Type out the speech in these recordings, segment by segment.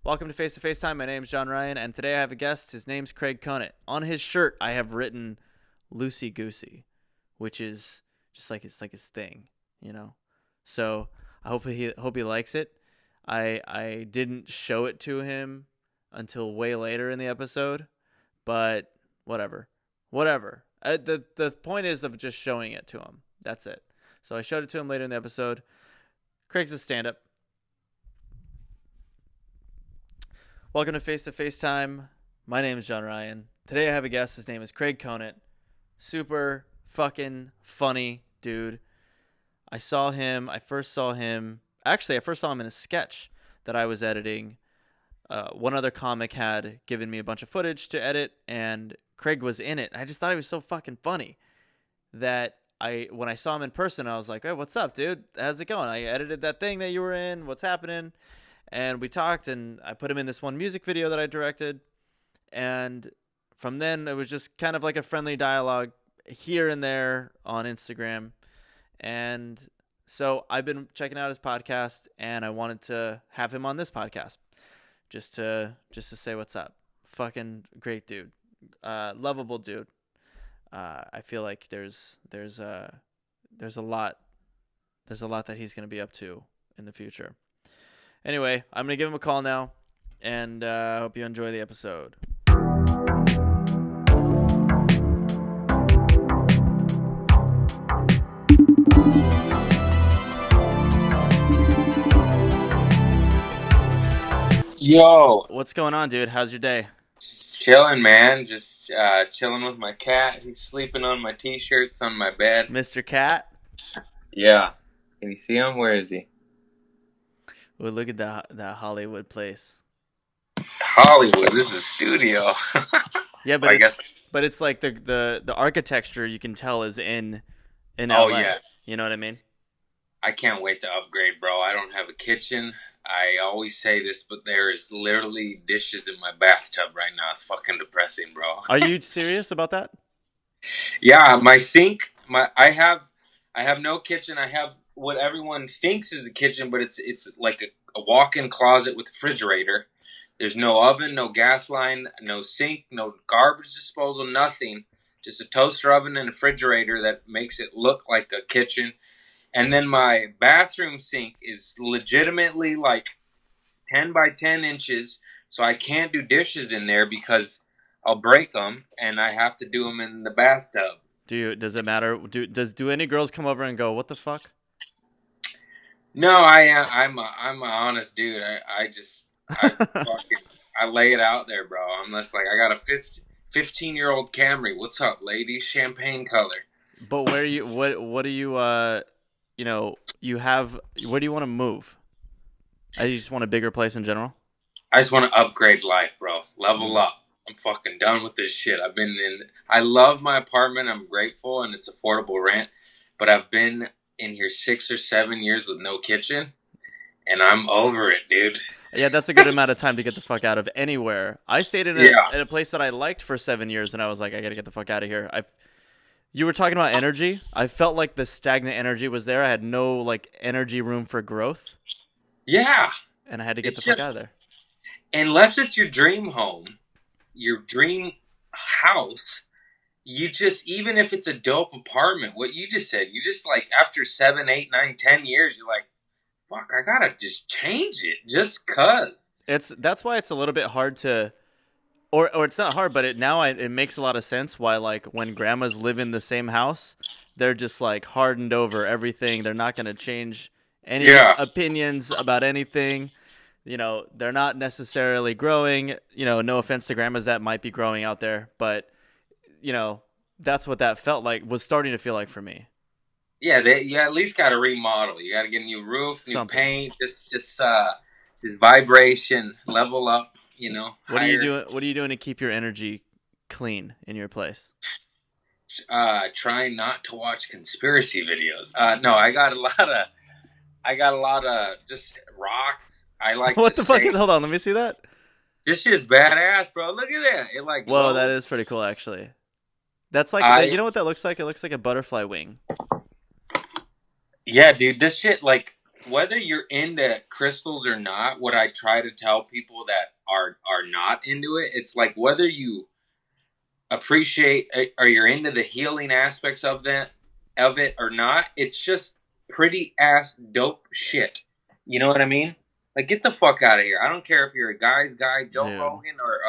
Welcome to Facetime. My name is John Ryan, and today I have a guest. His name's Craig Conant. On his shirt, I have written "Loosey Goosey," which is just like it's like his thing, you know. So I hope he likes it. I didn't show it to him until way later in the episode, but whatever. The point is of just showing it to him. That's it. So I showed it to him later in the episode. Craig's a stand-up. Welcome to Facetime. My name is John Ryan. Today I have a guest. His name is Craig Conant. Super fucking funny dude. I first saw him in a sketch that I was editing. One other comic had given me a bunch of footage to edit, and Craig was in it. I just thought he was so fucking funny that when I saw him in person, I was like, "Hey, what's up, dude? How's it going? I edited that thing that you were in. What's happening?" And we talked, and I put him in this one music video that I directed. And from then, it was just kind of like a friendly dialogue here and there on Instagram. And so I've been checking out his podcast, and I wanted to have him on this podcast just to say what's up. Fucking great dude, lovable dude. I feel like there's a lot that he's gonna be up to in the future. Anyway, I'm going to give him a call now, and I hope you enjoy the episode. Yo, What's going on, dude? How's your day? chilling, man. Just chilling with my cat. He's sleeping on my t-shirts on my bed. Mr. Cat? Yeah. Can you see him? Where is he? Well, look at that Hollywood place. Hollywood. This is a studio. Yeah, I guess. but it's like the architecture you can tell is in Oh LA. yeah. You know what I mean? I can't wait to upgrade, bro. I don't have a kitchen. I always say this, but there is literally dishes in my bathtub right now. It's fucking depressing, bro. Are you serious about that? Yeah, my sink. I have no kitchen. I have what everyone thinks is a kitchen, but it's like a walk-in closet with a refrigerator. There's no oven, no gas line, no sink, no garbage disposal, nothing. Just a toaster oven and a refrigerator that makes it look like a kitchen. And then my bathroom sink is legitimately like 10 by 10 inches, so I can't do dishes in there because I'll break them, and I have to do them in the bathtub. Does it matter? Do any girls come over and go, "What the fuck?" No, I'm a honest dude. I fucking I lay it out there, bro. I'm just like I got a 15-year-old Camry. What's up, lady? Champagne color. But what do you where do you want to move? You just want a bigger place in general? I just want to upgrade life, bro. Level Mm. up. I'm fucking done with this shit. I love my apartment. I'm grateful, and it's affordable rent. But I've been in here 6 or 7 years with no kitchen, and I'm over it, dude. Yeah, that's a good amount of time to get the fuck out of anywhere. I stayed Yeah. in a place that I liked for 7 years, and I was like, I gotta get the fuck out of here. You were talking about energy. I felt like the stagnant energy was there. I had no like energy room for growth, Yeah. and I had to get the It's fuck out of just, there. unless it's your dream home, your dream house, even if it's a dope apartment, what you just said, you just like, after 7, 8, 9, 10 years, you're like, fuck, I gotta just change it just cuz. That's why it's a little bit hard to, or it's not hard, but it makes a lot of sense why like when grandmas live in the same house, they're just like hardened over everything. They're not gonna change any Yeah. opinions about anything. They're not necessarily growing. No offense to grandmas that might be growing out there, but that's what that felt like, was starting to feel like for me. Yeah, you at least got to remodel. You got to get a new roof, new Something. paint, just vibration, level up. Higher. What are you doing to keep your energy clean in your place? Trying not to watch conspiracy videos. No, I got a lot of just rocks. I like What to the fuck say is? Hold on, let me see that. this shit is badass, bro. Look at that. It like Whoa, that glows. is pretty cool, actually. That's like I you know what that looks like? It looks like a butterfly wing. Yeah, dude. This shit like whether you're into crystals or not, what I try to tell people that are not into it, it's like whether you appreciate or you're into the healing aspects of it or not, it's just pretty ass dope shit. You know what I mean? Like, get the fuck out of here. I don't care if you're a guy's guy, Joe Dude. Rogan, or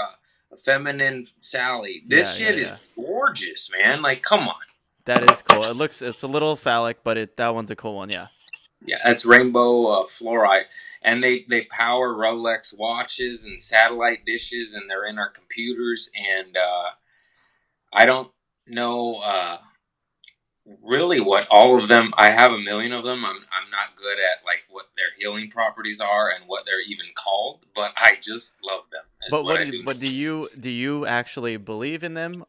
a feminine Sally. This Yeah, yeah, shit is yeah. gorgeous, man. Like, come on. That is cool. It's a little phallic, but that one's a cool one. Yeah. Yeah, that's rainbow fluorite, and they power Rolex watches and satellite dishes, and they're in our computers. And I don't know really what all of them. I have a million of them. I'm not good at like what their healing properties are and what they're even called, but I just love them. Is But what I do. do you actually believe in them?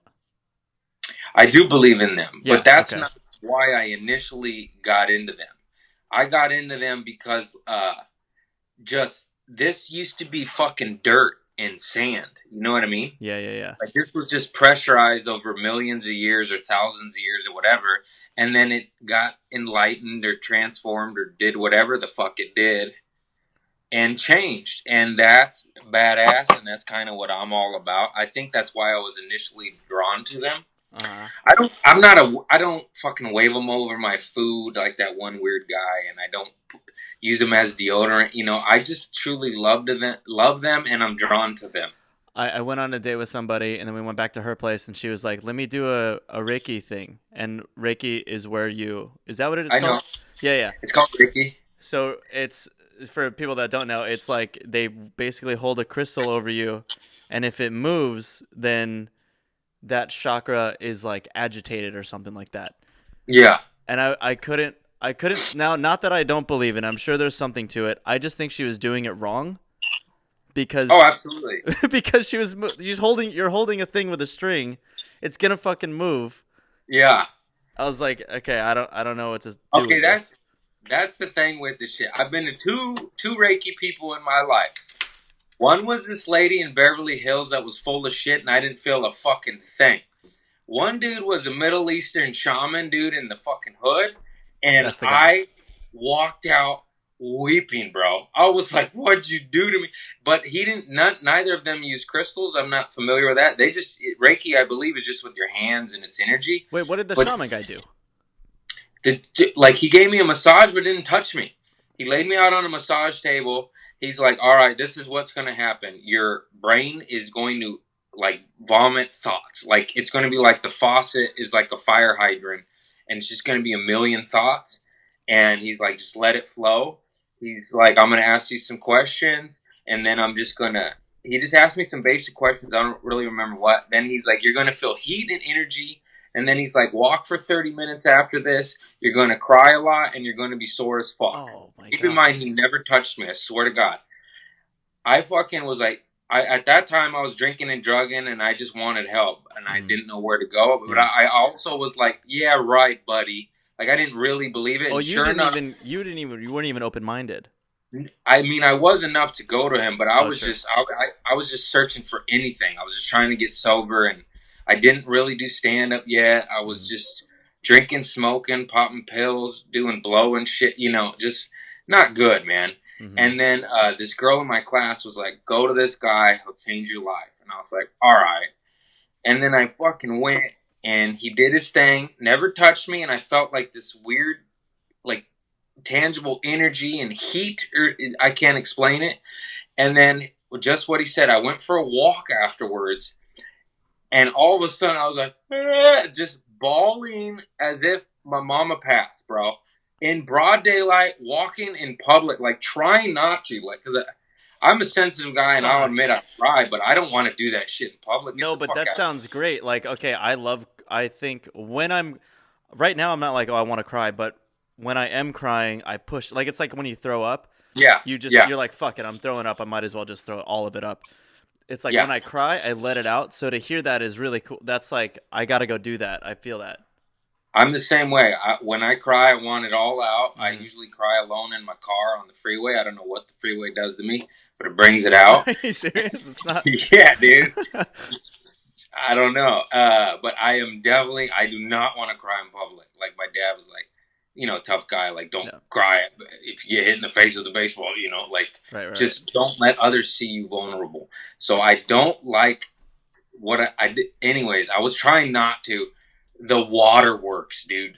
I do believe in them, but Yeah. that's Okay. not why I initially got into them. I got into them because just this used to be fucking dirt and sand. You know what I mean? Yeah, yeah, yeah. Like this was just pressurized over millions of years or thousands of years or whatever, and then it got enlightened or transformed or did whatever the fuck it did and changed. And that's badass, and that's kind of what I'm all about. I think that's why I was initially drawn to them. Uh-huh. I don't fucking wave them over my food like that one weird guy, and I don't use them as deodorant. You know, I just truly love them, and I'm drawn to them. I went on a date with somebody, and then we went back to her place, and she was like, "Let me do a Reiki thing." And Reiki is where you is that what it's I called? know Yeah, yeah. it's called Ricky. So it's for people that don't know, it's like they basically hold a crystal over you, and if it moves, then that chakra is like agitated or something like that. Yeah. And I couldn't now. Not that I don't believe it. I'm sure there's something to it. I just think she was doing it wrong Oh, because absolutely. because she's holding you're holding a thing with a string. It's gonna fucking move. Yeah. I was like, okay, I don't know what to do Okay, with this. that's the thing with the shit. I've been to two Reiki people in my life. One was this lady in Beverly Hills that was full of shit, and I didn't feel a fucking thing. One dude was a Middle Eastern shaman dude in the fucking hood, and That's the guy. I walked out weeping, bro. I was like, "What'd you do to me?" But he didn't. Neither of them use crystals. I'm not familiar with that. They just Reiki, I believe, is just with your hands and its energy. Wait, what did the But shaman guy do? like he gave me a massage, but didn't touch me. He laid me out on a massage table. He's like, "All right, this is what's going to happen. Your brain is going to like vomit thoughts. Like it's going to be like the faucet is like a fire hydrant, and it's just going to be a million thoughts." And he's like, "Just let it flow." He's like, "I'm going to ask you some questions, and then I'm just going to." He just asked me some basic questions. I don't really remember what. Then he's like, "You're going to feel heat and energy." And then he's like, "Walk for 30 minutes after this. You're going to cry a lot, and you're going to be sore as fuck." Oh my Keep in god. mind, he never touched me. I swear to God. I fucking was like, at that time I was drinking and drugging, and I just wanted help, and I Mm, didn't know where to go. But yeah. I also was like, "Yeah, right, buddy." Like I didn't really believe it, Oh, and sure enough, you weren't even open minded. I mean, I was enough to go to him, but I Oh, was true. just I was just searching for anything. I was just trying to get sober, and I didn't really do stand up yet. I was Mm, just drinking, smoking, popping pills, doing blow and shit. You know, just not good, man. mm-hmm. And then this girl in my class was like, "Go to this guy; he'll change your life." And I was like, "All right." And then I fucking went, and he did his thing. Never touched me, and I felt like this weird, like tangible energy and heat. I can't explain it. And then just what he said, I went for a walk afterwards, and all of a sudden I was like, just bawling as if my mama passed, bro. In broad daylight, walking in public, like trying not to, like, because I'm a sensitive guy and I'll Fuck. admit I cry, but I don't want to do that shit in public. Get No, the but fuck that out. sounds great. Like, okay, I think when I'm right now, I'm not like, oh, I want to cry, but when I am crying, I push. Like, it's like when you throw up, Yeah, yeah, you're like, fuck it, I'm throwing up. I might as well just throw all of it up. It's like yeah. when I cry, I let it out. So to hear that is really cool. That's like, I got to go do that. I feel that. I'm the same way. When I cry, I want it all out. I Hmm. usually cry alone in my car on the freeway. I don't know what the freeway does to me, but it brings it out. Are you serious? It's not. Yeah, dude. I don't know. But I am definitely, I do not want to cry in public. Like my dad was like, tough guy. Like, don't Yeah. cry if you get hit in the face with a baseball. Like, Right. Right. just don't let others see you vulnerable. So I don't like what I did. Anyways, I was trying not to. The waterworks, dude.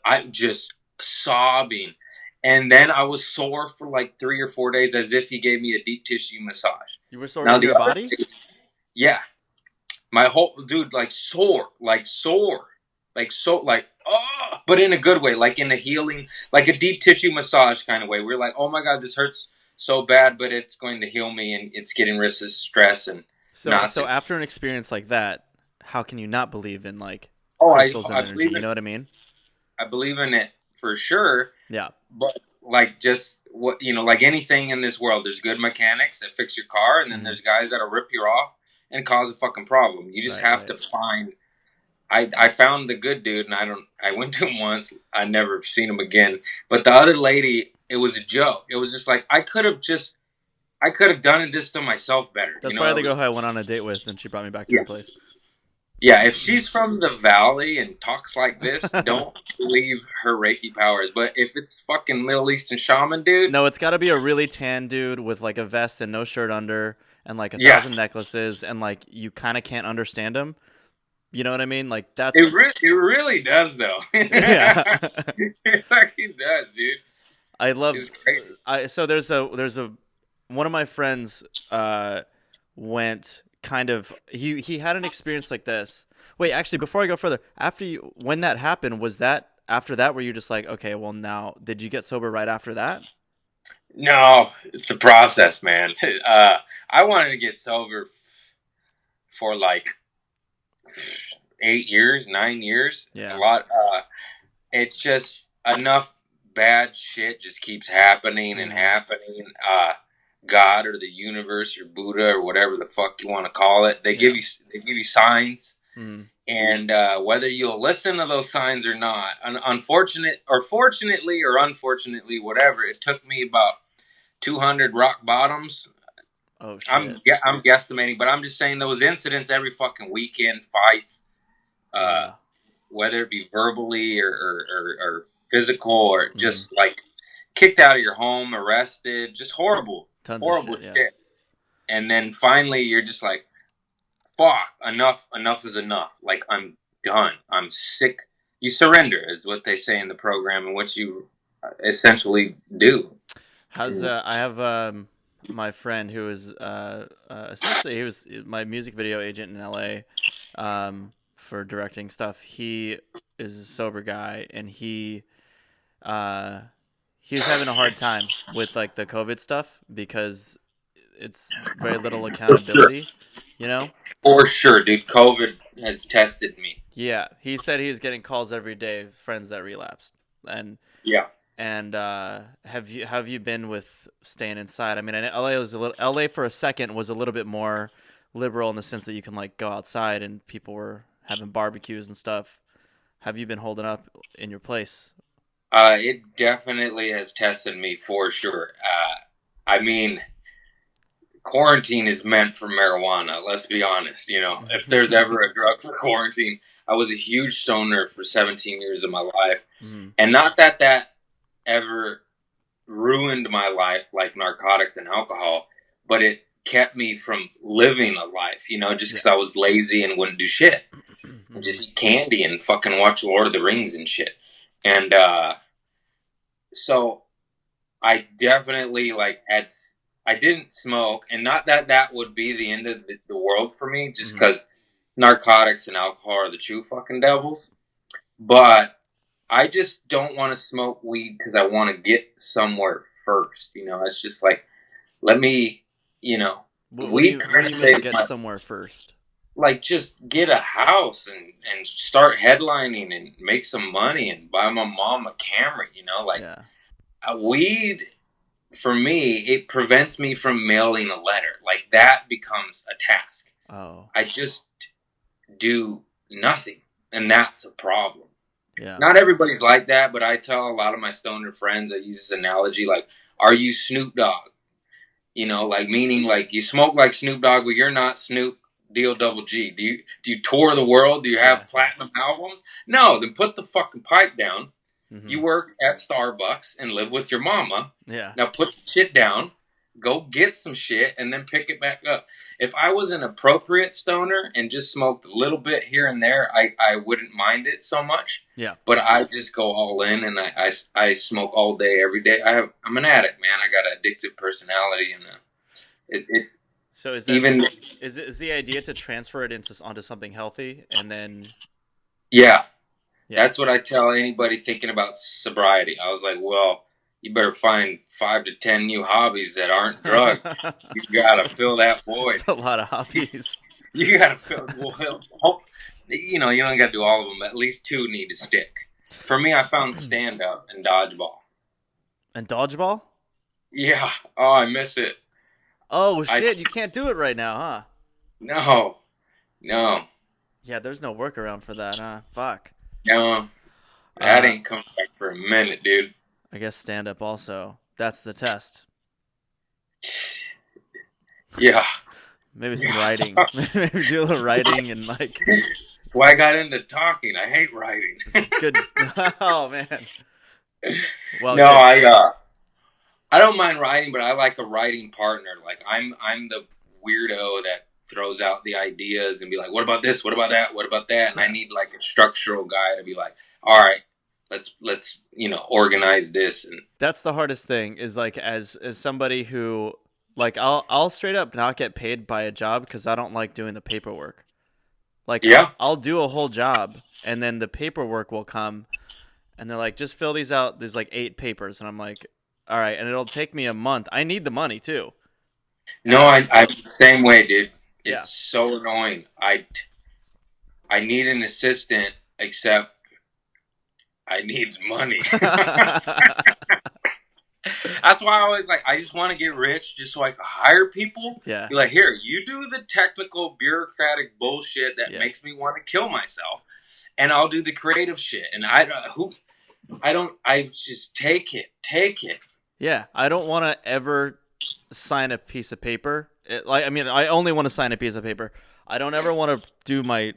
I just sobbing, and then I was sore for like 3 or 4 days, as if he gave me a deep tissue massage. You were sore Now in the your other, body? yeah, my whole dude, like sore, like oh, but in a good way, like in a healing, like a deep tissue massage kind of way. We're like, oh my god, this hurts so bad, but it's going to heal me, and it's getting rid of stress and So knots. so after an experience like that, how can you not believe in like Oh, crystals and I energy? believe You in know what I mean? I believe in it for sure, Yeah. but like just what like anything in this world, there's good mechanics that fix your car, and then Hmm. there's guys that'll rip you off and cause a fucking problem. You just Right. have Right. to find. I found the good dude, and I went to him once. I never seen him again. But the other lady, it was a joke. It was just like I could have done this to myself better. That's probably the It was girl who I went on a date with, and she brought me back to yeah. her place. Yeah, if she's from the valley and talks like this, don't believe her Reiki powers. But if it's fucking Middle Eastern shaman, dude, No, it's got to be a really tan dude with like a vest and no shirt under, and like a yeah, thousand necklaces, and like you kind of can't understand him. You know what I mean? Like it that's it really does though. yeah. It fucking does, dude. I love. It's crazy. So there's a one of my friends went kind of he had an experience like this. Wait, actually, before I go further, after you when that happened, was that after that where you just like, okay, well now did you get sober right after that? No, it's a process, man. I wanted to get sober for like 8 years, 9 years. A Yeah. lot. It's just enough bad shit just keeps happening and Hmm. happening. God or the universe or Buddha or whatever the fuck you want to call it, Yeah. they give you signs, Hmm. and whether you'll listen to those signs or not, fortunately or unfortunately, whatever, it took me about 200 rock bottoms. Oh shit. I'm guesstimating, but I'm just saying those incidents every fucking weekend, fights, uh, Yeah. whether it be verbally or physical or Hmm. just like kicked out of your home, arrested, just horrible, Tons of horrible shit. Yeah. shit. And then finally, you're just like, fuck, enough is enough. Like, I'm done. I'm sick. You surrender, is what they say in the program, and what you essentially do. How's I have my friend who is essentially he was my music video agent in LA for directing stuff. He is a sober guy and uh he was having a hard time with like the COVID stuff because it's very little For sure. accountability, you know? For sure, dude. COVID has tested me. Yeah, he said he was getting calls every day of friends that relapsed. And Yeah. have you been with staying inside? I mean, I know LA was a little LA for a second was a little bit more liberal in the sense that you can like go outside and people were having barbecues and stuff. Have you been holding up in your place? It definitely has tested me for sure. I mean, quarantine is meant for marijuana. Let's be honest. If there's ever a drug for quarantine, I was a huge stoner for 17 years of my life, Mhm. and not that ever ruined my life like narcotics and alcohol, but it kept me from living a life. Just Yeah. because I was lazy and wouldn't do shit, and Hmm. just eat candy and fucking watch Lord of the Rings and shit. And so I definitely I didn't smoke, and not that that would be the end of the world for me, just Hmm. because narcotics and alcohol are the true fucking devils. But I just don't want to smoke weed because I want to get somewhere first. It's just like, let me, you know, weed What kind do of you mean saves get my, somewhere first? like, just get a house and start headlining and make some money and buy my mom a camera. Like, Yeah. weed for me, it prevents me from mailing a letter. Like, that becomes a task. Oh. I just do nothing, and that's a problem. Yeah. Not everybody's like that, but I tell a lot of my stoner friends, I use this analogy like, are you Snoop Dogg? Like, meaning like you smoke like Snoop Dogg, but you're not Snoop Deal Double G. Do you tour the world? Do you Yeah. have Yeah. platinum albums? No, then put the fucking pipe down You Mm-hmm. work at Starbucks and live with your mama. Yeah. Now put the shit down, go get some shit, and then pick it back up. If I was an appropriate stoner and just smoked a little bit here and there, I wouldn't mind it so much. Yeah. But I just go all in, and I smoke all day, every day. I'm an addict, man. I got an addictive personality, and it So is that even is the idea to transfer it into onto something healthy and then yeah. yeah. That's what I tell anybody thinking about sobriety. I was like, well, you better find 5 to 10 new hobbies that aren't drugs. You gotta fill that It's void. a lot of hobbies. You gotta fill. Well, you know, you don't gotta do all of them. But at least two need to stick. For me, I found stand up and dodgeball. And dodgeball? Yeah. Oh, I miss it. Oh I shit, you can't do it right now, huh? no, no, Yeah, there's no workaround for that, huh? Fuck. no. That Uh ain't coming back for a minute, dude. I guess stand up also. That's the test. Yeah. Maybe some Yeah. writing. Maybe do a little writing and like Why I got into talking. I hate writing. good. Oh man. Well, No, good. I don't mind writing, but I like a writing partner. Like I'm the weirdo that throws out the ideas and be like, "What about this? What about that? What about that?" And I Yeah. need like a structural guy to be like, "All right, let's organize this." And That's the hardest thing is like as somebody who like I'll straight up not get paid by a job because I don't like doing the paperwork. Like yeah, I'll do a whole job and then the paperwork will come and they're like, just fill these out. There's like 8 papers and I'm like, all right, and it'll take me a month. I need the money too. And no, I'm the same way, dude. yeah. It's so annoying. I need an assistant, except I need money. That's why I always like. I just want to get rich, just so I can hire people. Yeah. Be like, here, you do the technical, bureaucratic bullshit that Yeah. makes me want to kill myself, and I'll do the creative shit. And I just take it, take it. Yeah. I don't want to ever sign a piece of paper. Like I mean, I only want to sign a piece of paper. I don't ever want to do my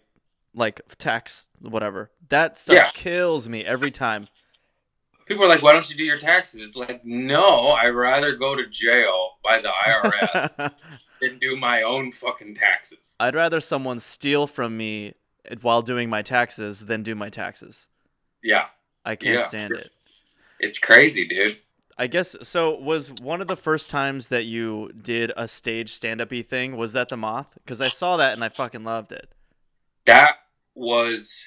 like tax whatever. That stuff Yeah, kills me every time. people are like, why don't you do your taxes? It's like, no, I'd rather go to jail by the IRS than do my own fucking taxes. I'd rather someone steal from me while doing my taxes than do my taxes. Yeah, I can't yeah, stand it. it's crazy, dude. I guess so. Was one of the first times that you did a stage stand-up-y thing? Was that the Moth? Because I saw that and I fucking loved it. That was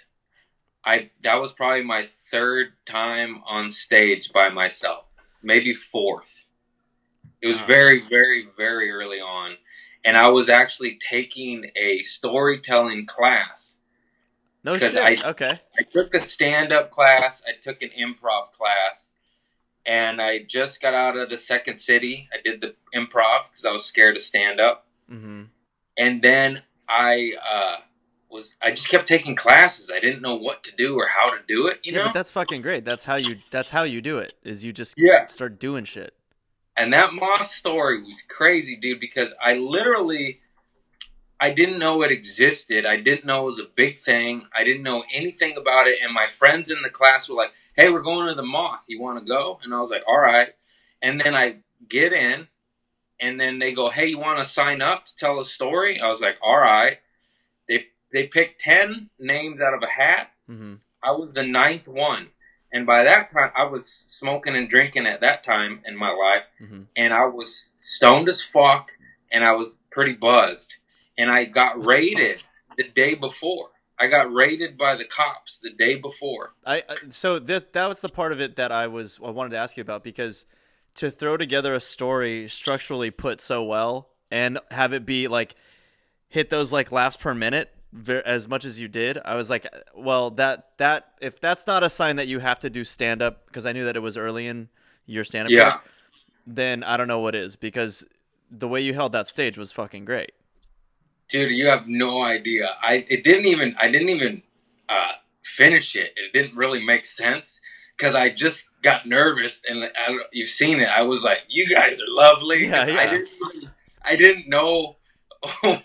that was probably my third time on stage by myself, maybe fourth. It was Uh, very, very, very early on, and I was actually taking a storytelling class no because shit. Okay. I took a stand up class, I took an improv class, and I just got out of the Second City. I did the improv because I was scared to stand up, Mm-hmm. and then I just kept taking classes. I didn't know what to do or how to do it, you Yeah, but know? that's fucking great. That's how you do it. Is you just Yeah. start doing shit. And that moth story was crazy, dude, because I didn't know it existed. I didn't know it was a big thing. I didn't know anything about it. And my friends in the class were like, "Hey, we're going to the Moth. You want to go?" And I was like, "All right." And then I get in, and then they go, "Hey, you want to sign up to tell a story?" I was like, "All right." They picked 10 names out of a hat. Mm-hmm. I was the ninth one. And by that time, I was smoking and drinking at that time in my life. Mm-hmm. And I was stoned as fuck. And I was pretty buzzed. And I got raided the day before. I got raided by the cops the day before. So that was the part of it that I wanted to ask you about because to throw together a story structurally put so well and have it be like hit those like laughs per minute as much as you did, I was like, well, that if that's not a sign that you have to do stand up because I knew that it was early in your stand up career, Yeah. then I don't know what is because the way you held that stage was fucking great. Dude, you have no idea. I didn't even finish it. It didn't really make sense because I just got nervous, and you've seen it. I was like, "You guys are lovely." Yeah, yeah. I didn't know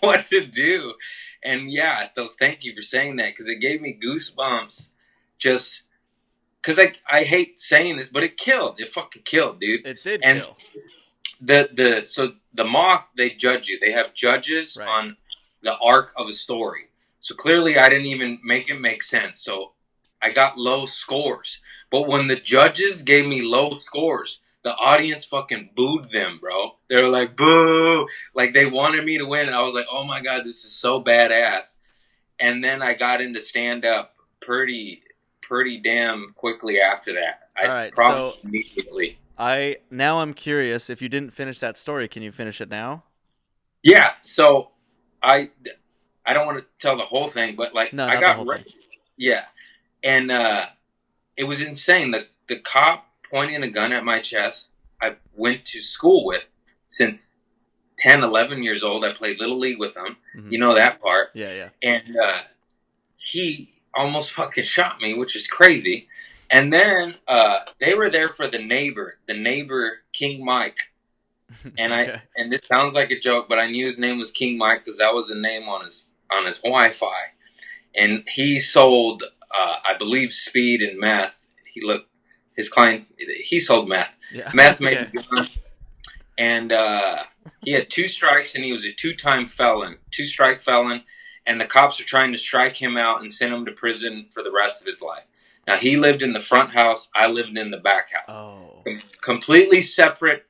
what to do, and yeah, those. Thank you for saying that because it gave me goosebumps. Just because I hate saying this, but it killed. It fucking killed, dude. It did And kill. the moth, they judge you. They have judges Right. on the arc of a story. So clearly, I didn't even make it make sense. So I got low scores. But when the judges gave me low scores, the audience fucking booed them, bro. They were like, boo. Like, they wanted me to win. And I was like, oh my God, this is so badass. And then I got into stand up pretty damn quickly after that. All I right. promise So immediately. I'm curious. If you didn't finish that story, can you finish it now? Yeah, so I I don't want to tell the whole thing, but like No, I not the got whole thing. yeah, and it was insane. The cop pointing a gun at my chest. I went to school with since 10, 11 years old. I played little league with him. Mm-hmm. You know that part. Yeah, yeah. And he almost fucking shot me, which is crazy. And then they were there for the neighbor King Mike. And Okay. and this sounds like a joke, but I knew his name was King Mike because that was the name on his Wi-Fi. And he sold, I believe, speed and meth. His client, he sold meth. Yeah. Meth made Okay. a gun, and he had 2 strikes, and he was a two-strike felon, and the cops are trying to strike him out and send him to prison for the rest of his life. Now, he lived in the front house. I lived in the back house. Oh. Completely separate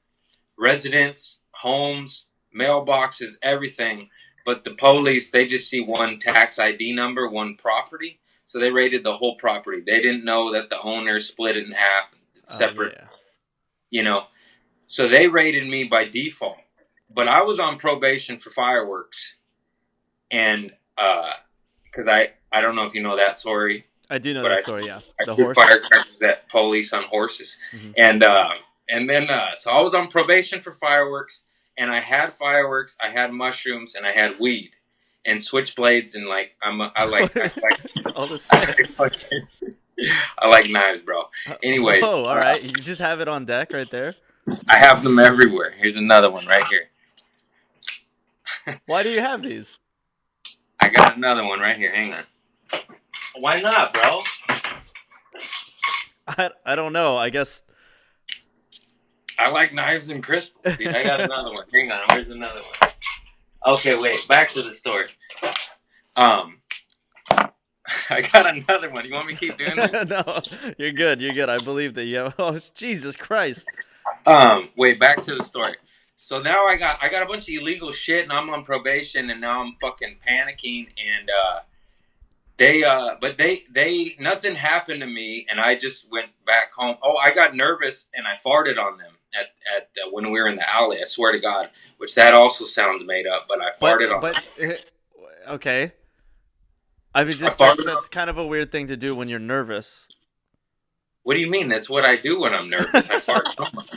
residents, homes, mailboxes, everything. But the police, they just see one tax ID number, one property. So they raided the whole property. They didn't know that the owner split it in half. It's Oh separate, yeah. you know. So they raided me by default. But I was on probation for fireworks. And because I don't know if you know that story, I do know but that story. Yeah. I The threw horse. firecrackers at police on horses. Mm-hmm. And then so I was on probation for fireworks, and I had fireworks, I had mushrooms, and I had weed and switchblades, and like I like All this shit. I like knives, bro. Anyways, Whoa. All right. You just have it on deck right there. I have them everywhere. Here's another one right here. Why do you have these? I got another one right here. Hang on. Why not, bro? I don't know. I guess. I like knives and crystals, dude. I got another one. Hang on. Where's another one? Okay, wait. Back to the story. I got another one. You want me to keep doing this? No, you're good. You're good. I believe that you have. Oh, Jesus Christ. Wait. Back to the story. So now I got a bunch of illegal shit, and I'm on probation, and now I'm fucking panicking, and they nothing happened to me, and I just went back home. Oh, I got nervous, and I farted on them at when we were in the alley. I swear to God, which that also sounds made up, but I farted on them. Okay. I mean, I just farted that's kind of a weird thing to do when you're nervous. What do you mean? That's what I do when I'm nervous. I fart so much.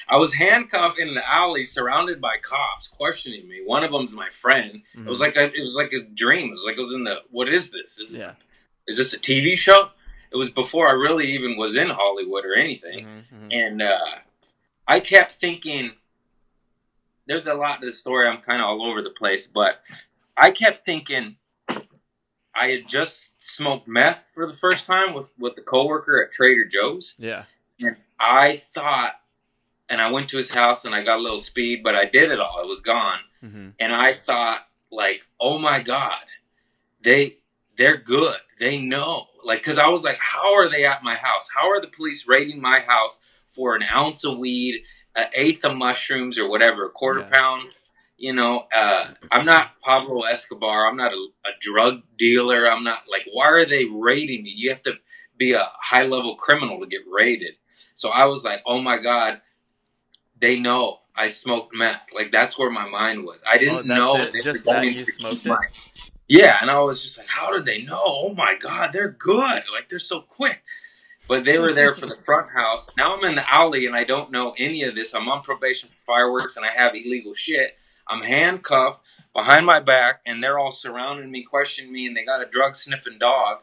I was handcuffed in the alley, surrounded by cops, questioning me. One of them's my friend. Mm-hmm. It was like a dream. It was like I was in the. What is this? Is this a TV show? It was before I really even was in Hollywood or anything, Mm-hmm. and I kept thinking. There's a lot to the story. I'm kind of all over the place, but I kept thinking. I had just smoked meth for the first time with a coworker at Trader Joe's. Yeah. And I thought, and I went to his house and I got a little speed, but I did it all. It was gone. Mm-hmm. And I thought, like, oh my God, they're good. They know. Like, because I was like, how are they at my house? How are the police raiding my house for an ounce of weed, an eighth of mushrooms or whatever, a quarter pound? You know, I'm not Pablo Escobar. I'm not a drug dealer. I'm not like, why are they raiding me? You have to be a high level criminal to get raided. So I was like, oh my God, they know I smoked meth. Like, that's where my mind was. I didn't know it. Just that you smoked it? Yeah. And I was just like, how did they know? Oh my God, they're good. Like, they're so quick. But they were there for the front house. Now I'm in the alley and I don't know any of this. I'm on probation for fireworks and I have illegal shit. I'm handcuffed behind my back, and they're all surrounding me, questioning me, and they got a drug-sniffing dog.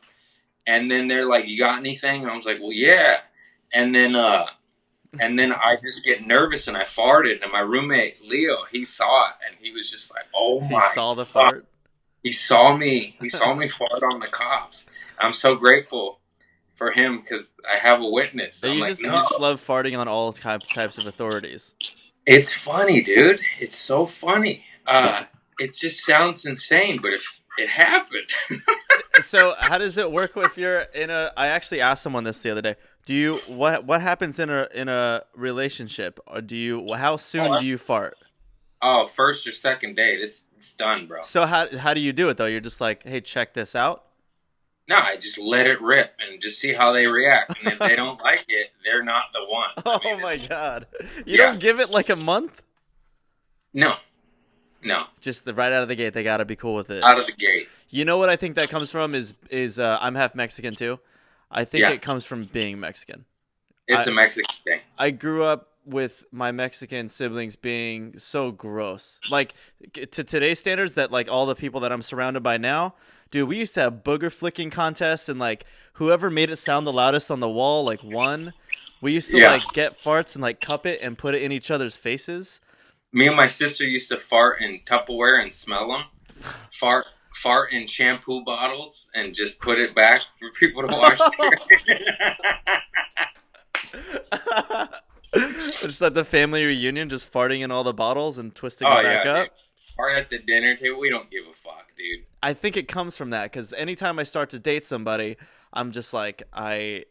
And then they're like, you got anything? And I was like, well, yeah. And then I just get nervous, and I farted. And my roommate, Leo, he saw it, and he was just like, oh, my He saw the fart? He saw me. He saw me fart on the cops. I'm so grateful for him because I have a witness. I'm You like, just no. love farting on all types of authorities. It's funny, dude. It's so funny. It just sounds insane, but if it happened. So how does it work if you're in a? I actually asked someone this the other day. Do you what happens in a relationship, or do you how soon do you fart? Oh, first or second date, it's done, bro. So how do you do it though? You're just like, hey, check this out. No, I just let it rip and just see how they react. And if they don't like it, they're not the one. I Oh mean, my god, you yeah, don't give it like a month. no, no, Just right out of the gate, they gotta be cool with it. out of the gate. You know what I think that comes from is I'm half Mexican too. I think Yeah, it comes from being Mexican. it's a Mexican thing. I grew up with my Mexican siblings being so gross. Like to today's standards that like all the people that I'm surrounded by now, dude, we used to have booger flicking contests and like whoever made it sound the loudest on the wall like won. We used to Yeah, like get farts and like cup it and put it in each other's faces. me and my sister used to fart in Tupperware and smell them. Fart, fart in shampoo bottles and just put it back for people to wash their. Just at the family reunion, just farting in all the bottles and twisting Oh it back yeah, up. dude. Fart at the dinner table. We don't give a fuck, dude. I think it comes from that because anytime I start to date somebody, I'm just like I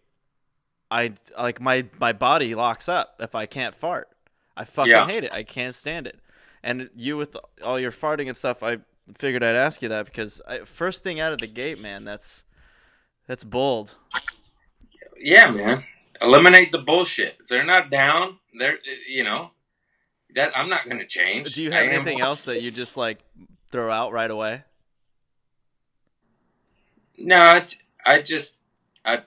like my body locks up if I can't fart. I fucking Yeah. hate it. I can't stand it. And you with all your farting and stuff, I figured I'd ask you that because first thing out of the gate, man, that's bold. Yeah, man. Eliminate the bullshit. If they're not down, they're you know that I'm not gonna change. Do you I have am. anything else that you just like throw out right away? No, I just I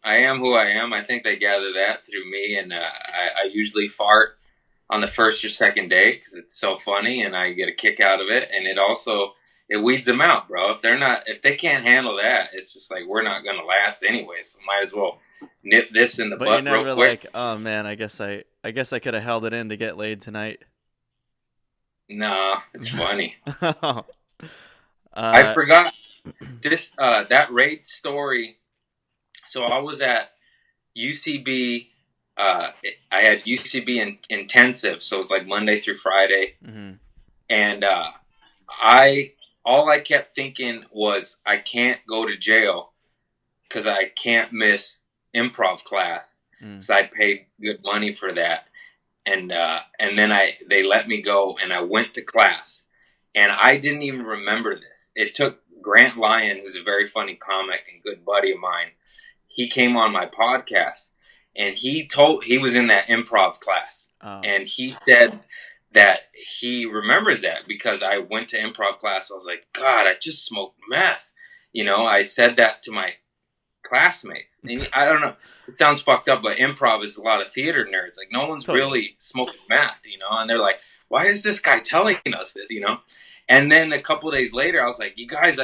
am who I am. I think they gather that through me, and I usually fart on the first or second day because it's so funny, and I get a kick out of it, and it weeds them out, bro. If they can't handle that, it's just like we're not gonna last anyway. So might as well nip this in the But you're butt real never quick. like, oh man, I guess I could have held it in to get laid tonight. No, it's funny. uh, I forgot this that raid story. So I was at UCB. I had UCB intensive, so it was like Monday through Friday, mhm. and I all I kept thinking was I can't go to jail because I can't miss improv class because I paid good money for that, and then they let me go and I went to class, and I didn't even remember this. It took Grant Lyon, who's a very funny comic and good buddy of mine. He came on my podcast and he was in that improv class Oh. and he said that he remembers that because I went to improv class. I was like, God, I just smoked meth. I said that to my classmates. And I don't know. It sounds fucked up, but improv is a lot of theater nerds. Like no one's Totally. really smoking meth, and they're like, why is this guy telling us this, And then a couple of days later, I was like, you guys,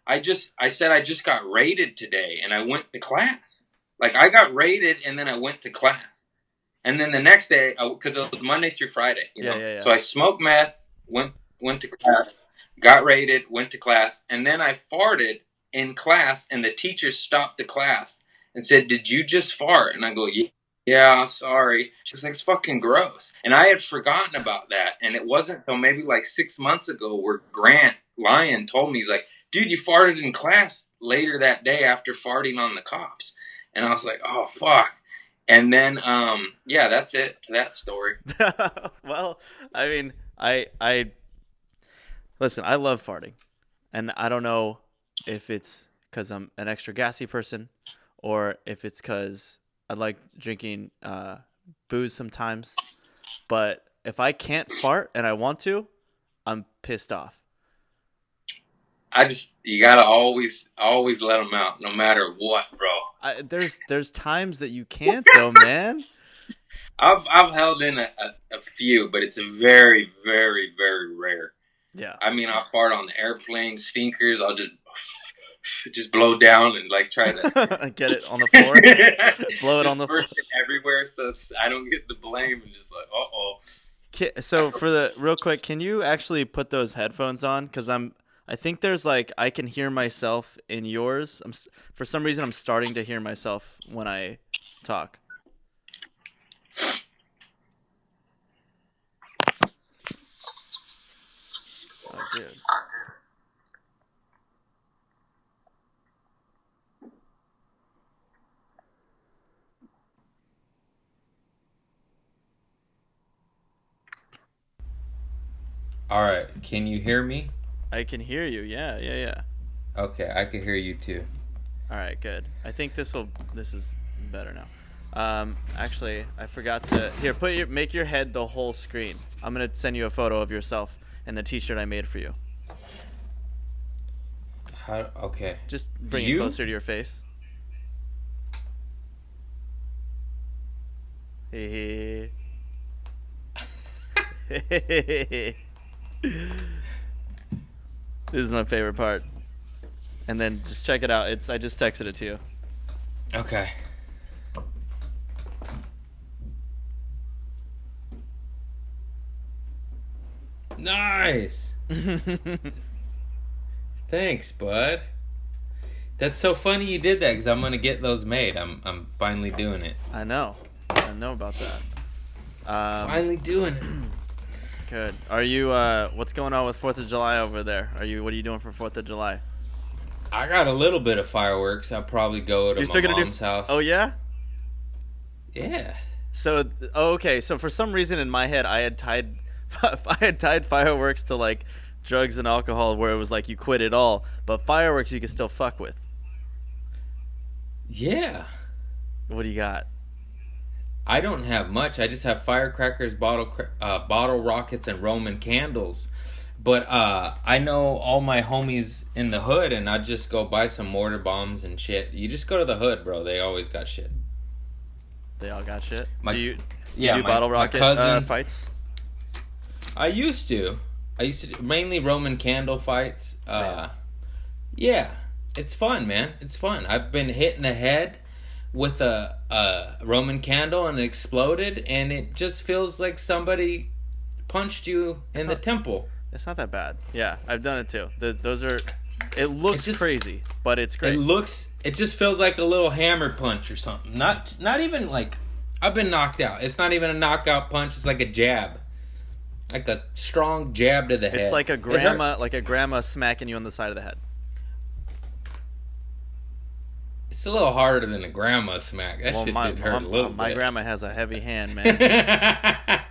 I said I just got raided today and I went to class. Like I got raided and then I went to class. And then the next day, because it was Monday through Friday, Yeah. So I smoked meth, went to class, got raided, went to class, and then I farted in class, and the teacher stopped the class and said, "Did you just fart?" And I go, "Yeah, sorry." She's like, "It's fucking gross." And I had forgotten about that, and it wasn't until maybe like 6 months ago where Grant Lyon told me, he's like, "Dude, you farted in class later that day after farting on the cops." And I was like, "Oh fuck." And then, yeah, that's it to that story. Well, I mean, I listen. I love farting, and I don't know if it's because I'm an extra gassy person, or if it's because I like drinking booze sometimes. But if I can't fart and I want to, I'm pissed off. You gotta always let them out, no matter what, bro. There's times that you can't though, man. I've held in a few, but it's a very, very, very rare. Yeah. I mean, I'll fart on the airplane, stinkers. I'll just blow down and like try to Get it on the floor. Blow it on the floor. everywhere, so I don't get the blame and just like, So for the real quick, can you actually put those headphones on? Because I'm I think there's like I can hear myself in yours. For some reason I'm starting to hear myself when I talk. Oh, dude. All right, can you hear me? I can hear you. Yeah, yeah, yeah. Okay, I can hear you too. All right, good. I think this is better now. Actually, I forgot to here make your head the whole screen. I'm gonna send you a photo of yourself and the T-shirt I made for you. How? Okay. Just bring it closer to your face. Hey. This is my favorite part. And then just check it out. I just texted it to you. Okay. Nice. Thanks, bud. That's so funny you did that because I'm gonna get those made. I'm finally doing it. I know about that. Finally doing it. Good. Are you? What's going on with 4th of July over there? What are you doing for 4th of July? I got a little bit of fireworks. I'll probably go to You're still my gonna mom's house. Oh yeah. Yeah. So okay. So for some reason in my head, I had tied fireworks to like drugs and alcohol, where it was like you quit it all, but fireworks you can still fuck with. Yeah. What do you got? I don't have much. I just have firecrackers, bottle rockets, and Roman candles. But I know all my homies in the hood, and I just go buy some mortar bombs and shit. You just go to the hood, bro. They always got shit. They all got shit. My, do you yeah, do my, bottle my rocket cousins, fights? I used to do mainly Roman candle fights. Yeah, it's fun, man. It's fun. I've been hit in the head with a Roman candle and it exploded, and it just feels like somebody punched you in the temple. It's not that bad. Yeah, I've done it too. Those are. It looks crazy, but it's great. It just feels like a little hammer punch or something. Not even like I've been knocked out. It's not even a knockout punch. It's like a jab, like a strong jab to the head. It's like a grandma smacking you on the side of the head. It's a little harder than a grandma smack. That shit did hurt a little bit. My grandma has a heavy hand, man.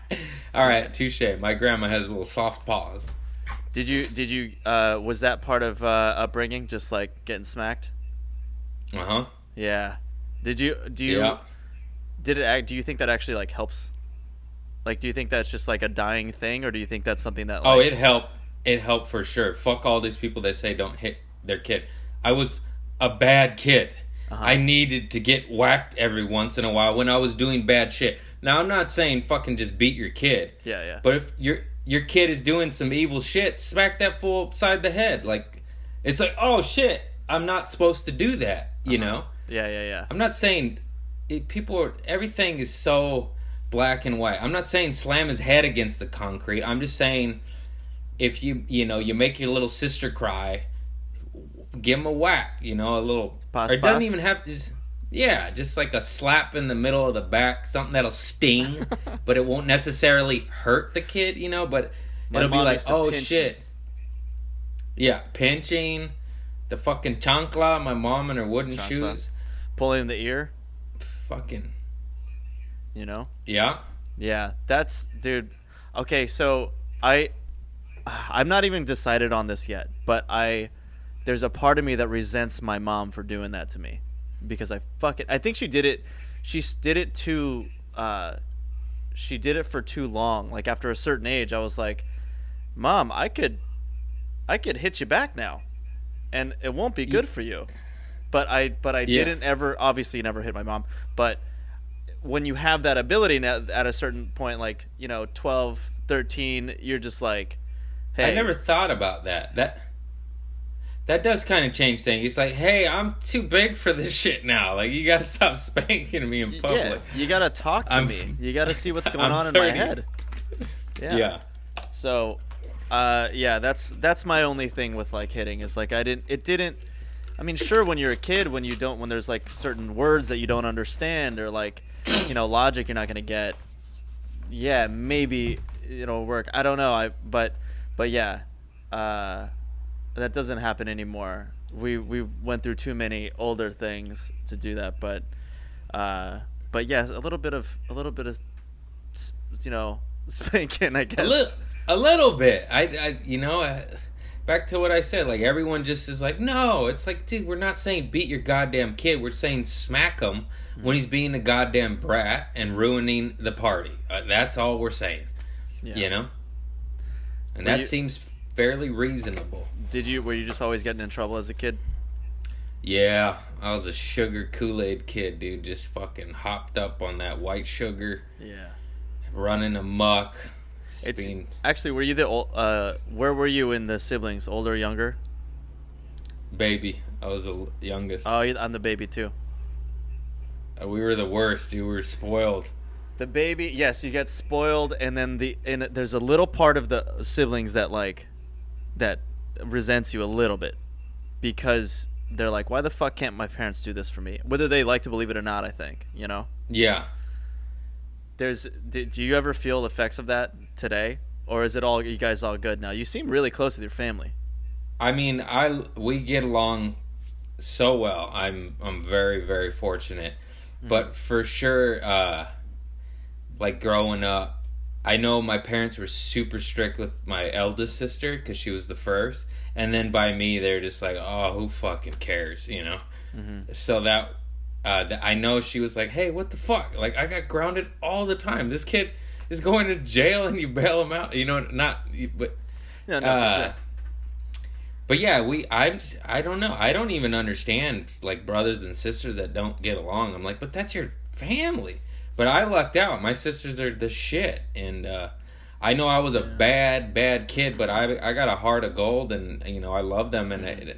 All right, touche. My grandma has little soft paws. Did you was that part of upbringing, just like getting smacked? Uh-huh. Yeah. Do you think that actually like helps? Like, do you think that's just like a dying thing, or do you think that's something that like... Oh, it helped for sure. Fuck all these people that say don't hit their kid. I was a bad kid. Uh-huh. I needed to get whacked every once in a while when I was doing bad shit. Now, I'm not saying fucking just beat your kid. Yeah, yeah. But if your kid is doing some evil shit, smack that fool upside the head. Like, it's like, oh shit, I'm not supposed to do that, you know? Yeah, yeah, yeah. I'm not saying everything is so black and white. I'm not saying slam his head against the concrete. I'm just saying if you make your little sister cry, give him a whack, a little... Pass, or it doesn't even have to... just like a slap in the middle of the back, something that'll sting, but it won't necessarily hurt the kid, but it'll be like, oh shit. Yeah, pinching, the fucking chancla, my mom in her wooden shoes. Pulling the ear. Fucking. Yeah. Yeah, that's... Dude, okay, so I'm not even decided on this yet, but there's a part of me that resents my mom for doing that to me. Because I think she did it for too long. Like after a certain age, I was like, Mom, I could hit you back now, and it won't be good for you. But I didn't ever, obviously never hit my mom. But when you have that ability now, at a certain point, like 12, 13, you're just like, hey. I never thought about that. That does kind of change things. It's like, hey, I'm too big for this shit now. Like, you gotta stop spanking me in public. Yeah, you gotta talk to me. You gotta see what's going on 30. In my head. Yeah. Yeah. So, Yeah, that's my only thing with like hitting is like it didn't. I mean, sure, when you're a kid, when there's like certain words that you don't understand or like, logic you're not gonna get. Yeah, maybe it'll work. I don't know. But yeah, that doesn't happen anymore. We went through too many older things to do that. But yes, a little bit of spanking, I guess. A little bit. Back to what I said. Like everyone just is like, no. It's like, dude, we're not saying beat your goddamn kid. We're saying smack him when he's being a goddamn brat and ruining the party. That's all we're saying. Yeah. And that seems fairly reasonable. Were you just always getting in trouble as a kid? Yeah, I was a sugar Kool-Aid kid, dude. Just fucking hopped up on that white sugar. Yeah. Running amok. Actually, were you where were you in the siblings? Older or younger? Baby. I was the youngest. Oh, I'm the baby too. We were the worst, dude. We were spoiled. The baby, yes, you get spoiled, and then there's a little part of the siblings that resents you a little bit because they're like, why the fuck can't my parents do this for me? Whether they like to believe it or not, I think, Yeah. Do you ever feel effects of that today, or is it all you guys all good now? You seem really close with your family. I mean, we get along so well. I'm very, very fortunate. But for sure, like growing up, I know my parents were super strict with my eldest sister because she was the first, and then by me, they're just like, oh, who fucking cares, So that I know she was like, hey, what the fuck? Like, I got grounded all the time. This kid is going to jail and you bail him out. But Yeah, no, for sure. But yeah, I don't know. I don't even understand like brothers and sisters that don't get along. I'm like, but that's your family. But I lucked out. My sisters are the shit, and I know I was a bad kid, but I got a heart of gold, and I love them, and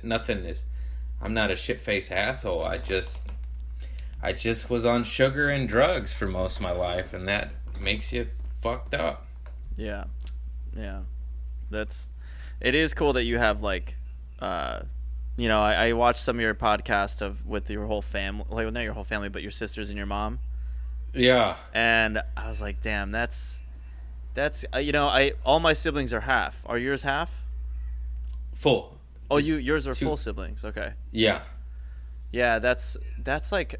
I'm not a shit-faced asshole. I just was on sugar and drugs for most of my life, and that makes you fucked up. Yeah. It is cool that you have like, I watched some of your podcast with your whole family, like not your whole family, but your sisters and your mom. Yeah. And I was like, damn, that's all my siblings are half. Are yours half? Full. Oh, yours are full siblings. Okay. Yeah. Yeah, that's like,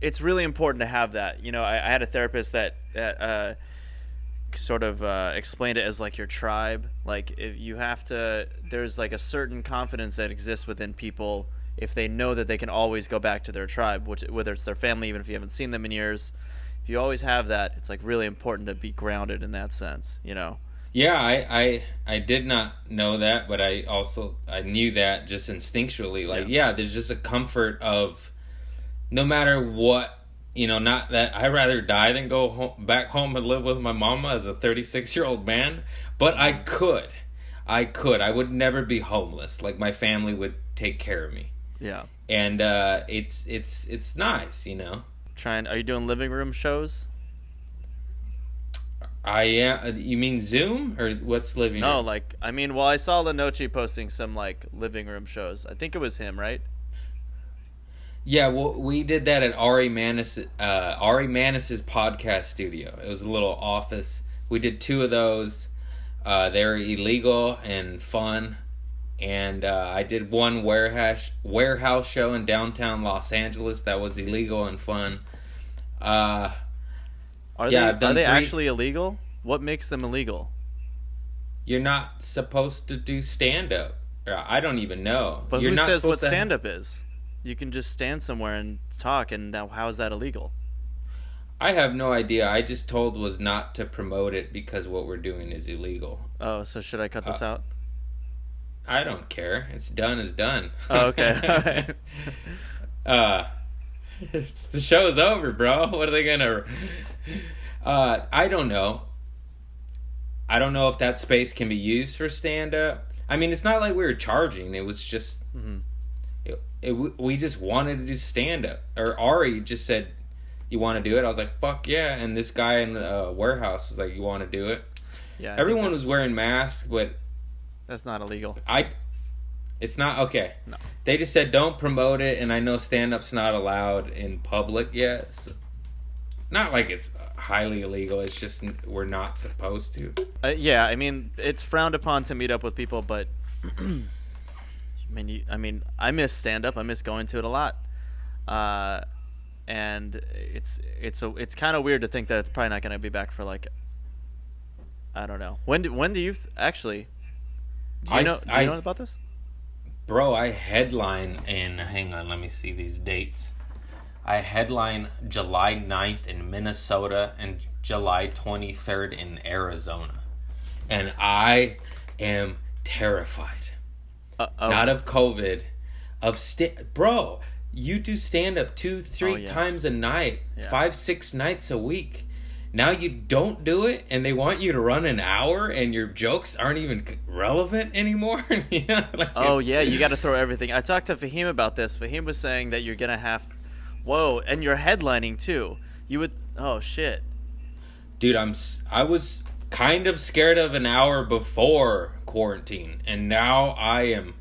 it's really important to have that. I had a therapist that sort of explained it as like your tribe. Like if you have to, there's like a certain confidence that exists within people if they know that they can always go back to their tribe, whether it's their family, even if you haven't seen them in years. If you always have that, it's like really important to be grounded in that sense, Yeah, I did not know that, but I knew that just instinctually. Like, yeah, there's just a comfort of no matter what, not that I'd rather die than go back home and live with my mama as a 36-year-old man, but I could. I would never be homeless. Like, my family would take care of me. Yeah. And it's nice, Are you doing living room shows? I am. You mean Zoom or what's living room? No, I saw Lenoci posting some like living room shows. I think it was him, right? Yeah, well, we did that at Ari Manis's podcast studio. It was a little office. We did 2 of those. They were illegal and fun. And I did one warehouse show in downtown Los Angeles that was illegal and fun. Are they actually illegal? What makes them illegal? You're not supposed to do stand-up. I don't even know. But who says what stand-up is? You can just stand somewhere and talk, and now how is that illegal? I have no idea. I just was not to promote it because what we're doing is illegal. Oh, so should I cut this out? I don't care. It's done is done. Oh, okay. All right. The show's over, bro. What are they gonna... I don't know. I don't know if that space can be used for stand-up. I mean, it's not like we were charging. It was just... Mm-hmm. We just wanted to do stand-up. Or Ari just said, you want to do it? I was like, fuck yeah. And this guy in the warehouse was like, you want to do it? Yeah, I think Everyone was that's- wearing masks, but That's not illegal. it's not okay. No. They just said don't promote it, and I know stand-up's not allowed in public yet. So, not like it's highly illegal. It's just we're not supposed to. Yeah, I mean, it's frowned upon to meet up with people, but I miss stand-up. I miss going to it a lot, and it's kind of weird to think that it's probably not going to be back for like, I don't know. When do you actually? Do you know about this? Bro, I headline in, hang on, let me see these dates. I headline July 9th in Minnesota and July 23rd in Arizona. And I am terrified. Not of COVID, bro, you do stand up 2-3 times a night, 5-6 nights a week. Now you don't do it, and they want you to run an hour, and your jokes aren't even relevant anymore. You know, you got to throw everything. I talked to Fahim about this. Fahim was saying that you're gonna have, and you're headlining too. You would, oh shit, dude. I was kind of scared of an hour before quarantine, and now I am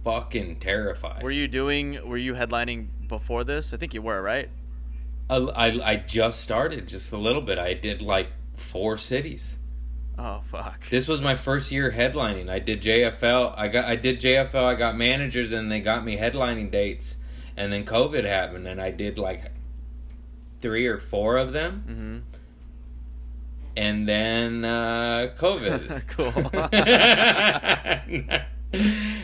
fucking terrified. Were you headlining before this? I think you were, right? I just started just a little bit. I did like 4 cities. Oh fuck! This was my first year headlining. I did JFL. I did JFL. I got managers, and they got me headlining dates. And then COVID happened, and I did like 3 or 4 of them. Mm-hmm. And then COVID. Cool.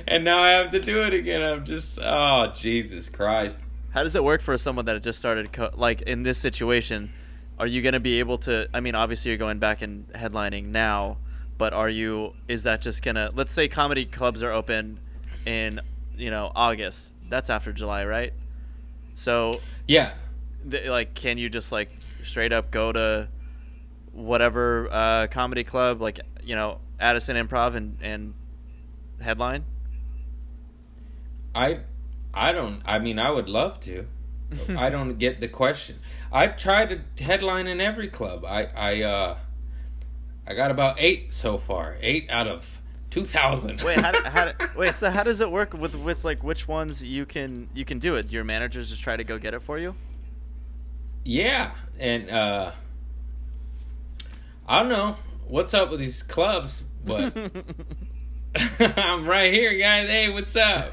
And now I have to do it again. I'm just, oh Jesus Christ. How does it work for someone that just started, like in this situation? Are you going to be able to, I mean, obviously you're going back and headlining now, but is that just going to, let's say comedy clubs are open in, August. That's after July, right? So, yeah. Can you just like straight up go to whatever comedy club, like, Addison Improv and headline? I would love to. I don't get the question. I've tried to headline in every club. I got about 8 so far. 8 out of 2,000. Wait, so how does it work with like which ones you can do it? Do your managers just try to go get it for you? Yeah, and I don't know what's up with these clubs, but I'm right here, guys. Hey, what's up?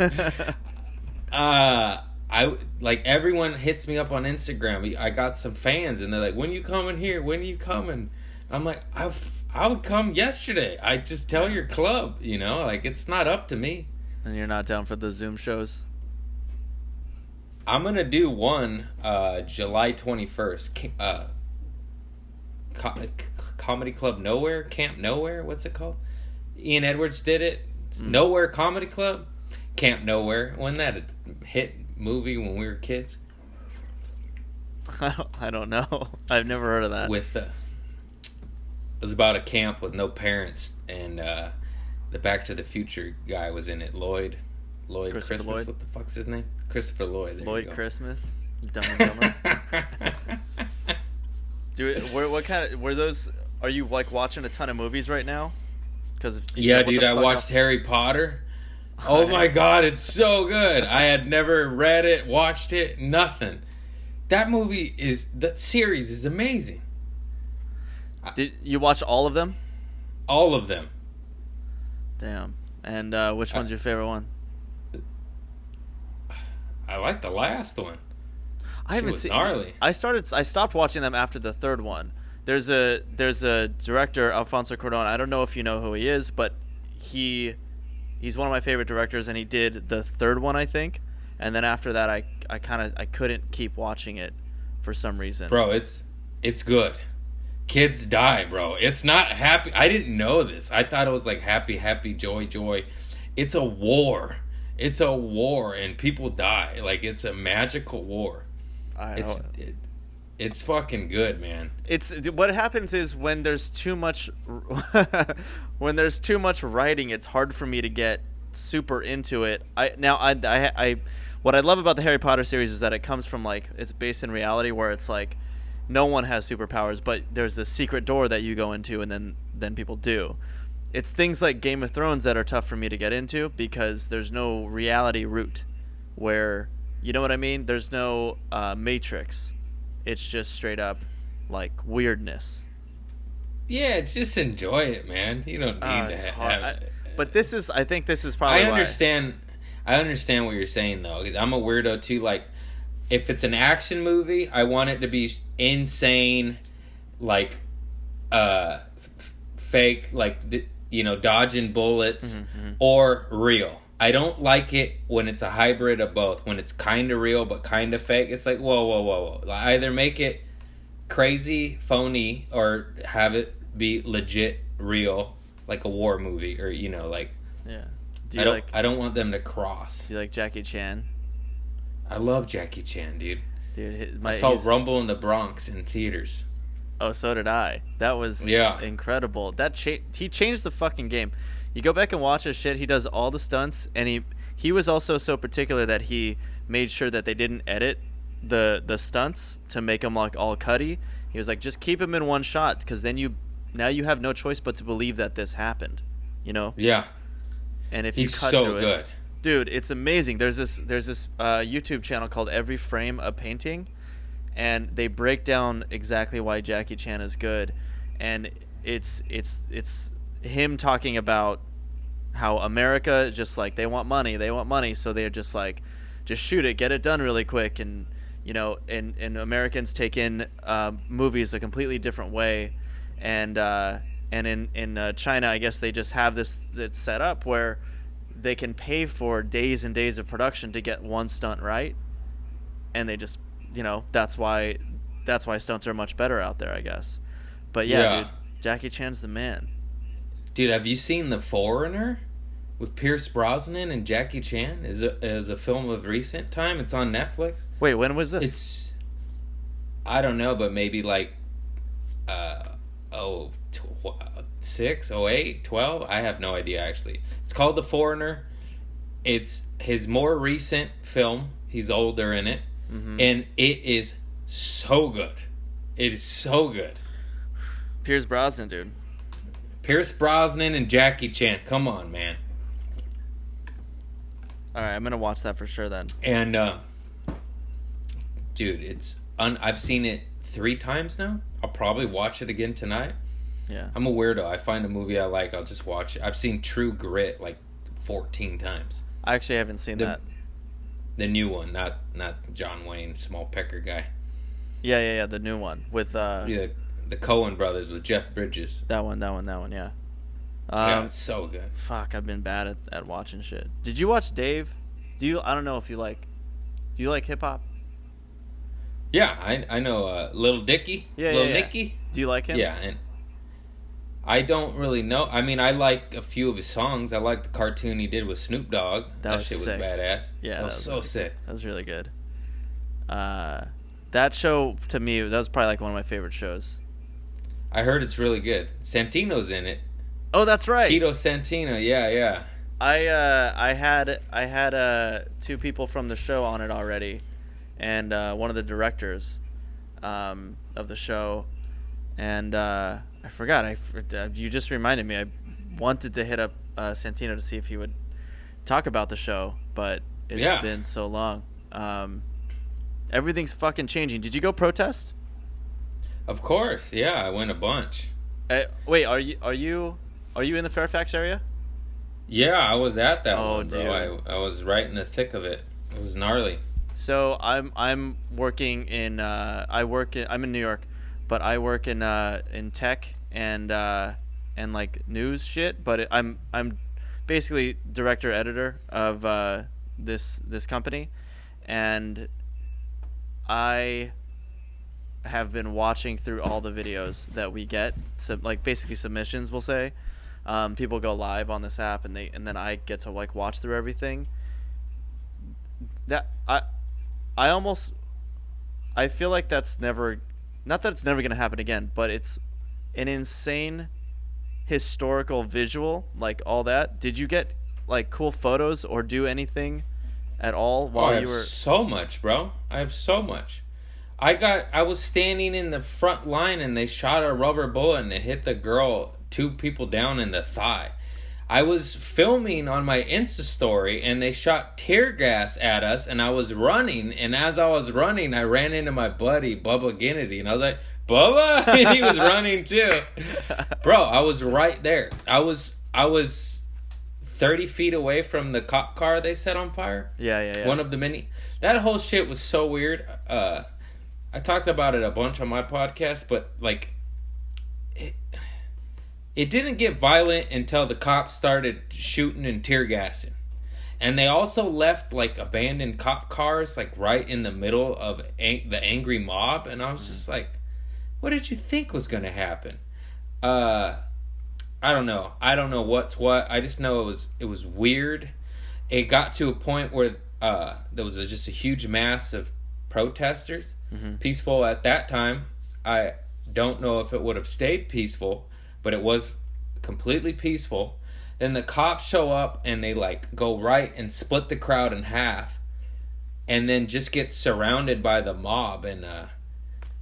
Everyone hits me up on Instagram. I got some fans, and they're like, "When you coming here? When are you coming?" I'm like, I would come yesterday. I just tell your club, it's not up to me. And you're not down for the Zoom shows? I'm gonna do one July 21st. Comedy Club Nowhere, Camp Nowhere. What's it called? Ian Edwards did it. Nowhere Comedy Club, Camp Nowhere. Wasn't that a hit movie when we were kids? I don't know. I've never heard of that. It was about a camp with no parents, and the Back to the Future guy was in it. Lloyd Christmas. Lloyd? What the fuck's his name? Christopher Lloyd. There Lloyd Christmas. Dumb and Dumber. Dude, what kind of were those? Are you like watching a ton of movies right now? Yeah, dude, I watched Harry Potter. Oh my god, it's so good. I had never read it, watched it, nothing. That series is amazing. Did you watch all of them? All of them. Damn. And which one's your favorite one? I like the last one. I haven't seen. Gnarly. I stopped watching them after the third one. There's a director, Alfonso Cuarón. I don't know if you know who he is, but he's one of my favorite directors, and he did the third one, I think. And then after that, I couldn't keep watching it for some reason. Bro, it's good. Kids die, bro. It's not happy. I didn't know this. I thought it was like happy, happy, joy, joy. It's a war. It's a war, and people die. Like, it's a magical war. It's fucking good, man. It's what happens is when there's too much writing, it's hard for me to get super into it. What I love about the Harry Potter series is that it comes from, like, it's based in reality, where it's like no one has superpowers, but there's this secret door that you go into, and then people do. It's things like Game of Thrones that are tough for me to get into because there's no reality root where, you know what I mean? There's no Matrix. It's just straight up like weirdness. Yeah, just enjoy it, man. You don't need It's to hard. have. But I think this is probably. I understand. I understand what you're saying though, because I'm a weirdo too. Like, if it's an action movie, I want it to be insane, like, fake, like dodging bullets, or real. I don't like it when it's a hybrid of both. When it's kind of real but kind of fake. It's like, whoa. Either make it crazy, phony, or have it be legit, real, like a war movie, or like. Yeah. I don't want them to cross. Do you like Jackie Chan? I love Jackie Chan, dude. Dude, I saw Rumble in the Bronx in theaters. Oh, so did I. That was incredible. He changed the fucking game. You go back and watch his shit. He does all the stunts, and he was also so particular that he made sure that they didn't edit the stunts to make them like all cutty. He was like, just keep him in one shot, because then you have no choice but to believe that this happened. Yeah. And if you cut through it, dude, it's amazing. There's this YouTube channel called Every Frame a Painting, and they break down exactly why Jackie Chan is good, and it's him talking about how America just like they want money, so they're just like, just shoot it, get it done really quick, and and Americans take in movies a completely different way, and in China, I guess they just have this set up where they can pay for days and days of production to get one stunt right, and they just that's why stunts are much better out there, I guess. But yeah, dude, Jackie Chan's the man. Dude, have you seen The Foreigner with Pierce Brosnan and Jackie Chan? Is a film of recent time. It's on Netflix. Wait, when was this? It's, I don't know, but maybe like 06, 08, 12. I have no idea actually. It's called The Foreigner. It's his more recent film. He's older in it, and it is so good. It is so good. Pierce Brosnan, dude. Pierce Brosnan and Jackie Chan. Come on, man. All right, I'm gonna watch that for sure then. And dude, I've seen it 3 times now. I'll probably watch it again tonight. Yeah. I'm a weirdo. I find a movie I like, I'll just watch it. I've seen True Grit like 14 times. I actually haven't seen that. The new one, not John Wayne, small pecker guy. Yeah, the new one with the Coen brothers with Jeff Bridges. That one, yeah. Yeah, it's so good. Fuck, I've been bad at watching shit. Did you watch Dave? I don't know if you like. Do you like hip hop? Yeah, I know Little Dicky. Yeah, Little yeah. Nicky. Do you like him? Yeah, and I don't really know. I mean, I like a few of his songs. I like the cartoon he did with Snoop Dogg. That shit was sick. Badass. Yeah, that was so really sick. That was really good. That show to me, that was probably like one of my favorite shows. I heard it's really good. Santino's in it. Oh, that's right. Cheeto Santino. Yeah. I had 2 people from the show on it already, and one of the directors of the show, and I forgot. You just reminded me. I wanted to hit up Santino to see if he would talk about the show, but it's been so long. Everything's fucking changing. Did you go protest? Of course. Yeah, I went a bunch. Wait, are you in the Fairfax area? Yeah, I was at that one, bro. Dude. I was right in the thick of it. It was gnarly. So I'm working in I'm in New York, but I work in tech and like news shit. But I'm basically director editor of this company, and I have been watching through all the videos that we get, so like basically submissions, we'll say. People go live on this app, and then I get to like watch through everything. That I feel like that's never, not that it's never gonna happen again, but it's an insane historical visual, like all that. Did you get like cool photos or do anything at all while you were? So much, bro. I have so much. I was standing in the front line and they shot a rubber bullet and it hit the girl, 2 people down in the thigh. I was filming on my Insta story and they shot tear gas at us and I was running, and as I was running I ran into my buddy Bubba Ginnity and I was like, Bubba, and he was running too. Bro, I was right there. I was 30 feet away from the cop car they set on fire. Yeah. One of the many. That whole shit was so weird. I talked about it a bunch on my podcast, but like it didn't get violent until the cops started shooting and tear gassing. And they also left like abandoned cop cars like right in the middle of the angry mob, and I was just like, what did you think was going to happen? I don't know. I don't know what's what. I just know it was weird. It got to a point where there was just a huge mass of protesters, peaceful at that time. I don't know if it would have stayed peaceful, but it was completely peaceful. Then the cops show up and they like go right and split the crowd in half, and then just get surrounded by the mob. And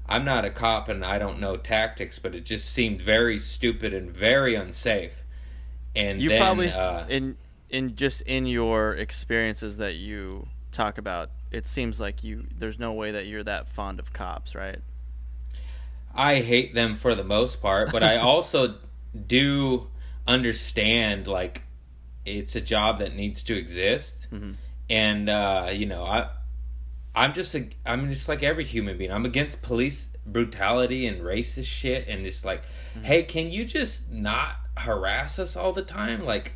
I'm not a cop and I don't know tactics, but it just seemed very stupid and very unsafe. And you then, probably in your experiences that you talk about, it seems like there's no way that you're that fond of cops, right? I hate them for the most part, but I also do understand like it's a job that needs to exist. And you know, I'm just like every human being. I'm against police brutality and racist shit, and it's like, hey, can you just not harass us all the time? Like,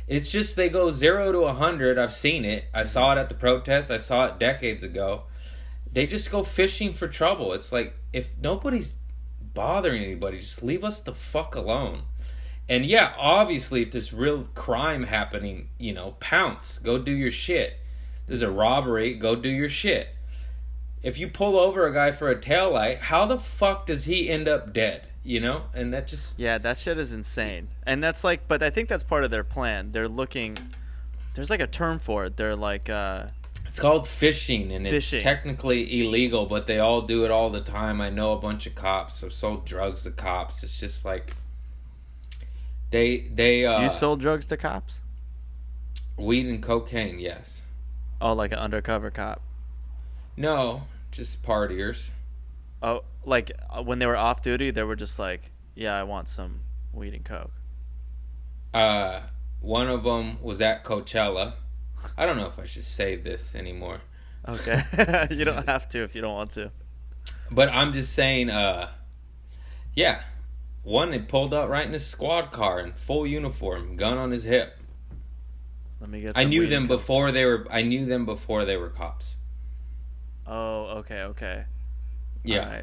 it's just they go 0 to 100. I've seen it. I saw it at the protest. I saw it decades ago. They just go fishing for trouble. It's like, if nobody's bothering anybody, just leave us the fuck alone. And yeah, obviously, if there's real crime happening, you know, pounce. Go do your shit. There's a robbery, go do your shit. If you pull over a guy for a taillight, how the fuck does he end up dead? You know? And that just... Yeah, that shit is insane. And that's like... But I think that's part of their plan. They're looking... There's like a term for it. They're like... It's called fishing, and fishing. It's technically illegal, but they all do it all the time. I know a bunch of cops have sold drugs to cops. It's just like... They You sold drugs to cops? Weed and cocaine, yes. Oh, like an undercover cop? No, just partiers. Oh, like when they were off duty, they were just like, yeah, I want some weed and coke. One of them was at Coachella. I don't know if I should say this anymore. Okay. You don't have to if you don't want to. But I'm just saying, yeah. One, had pulled up right in his squad car in full uniform, gun on his hip. Let me get. I knew them before they were. I knew them before they were cops. Oh, okay. Yeah.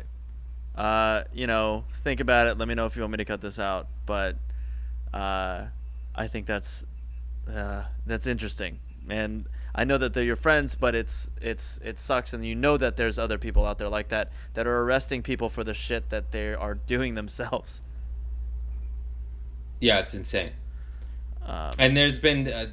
All right. You know, think about it. Let me know if you want me to cut this out. But, I think that's interesting. And I know that they're your friends, but it sucks, and you know that there's other people out there like that are arresting people for the shit that they are doing themselves. Yeah, it's insane. And there's been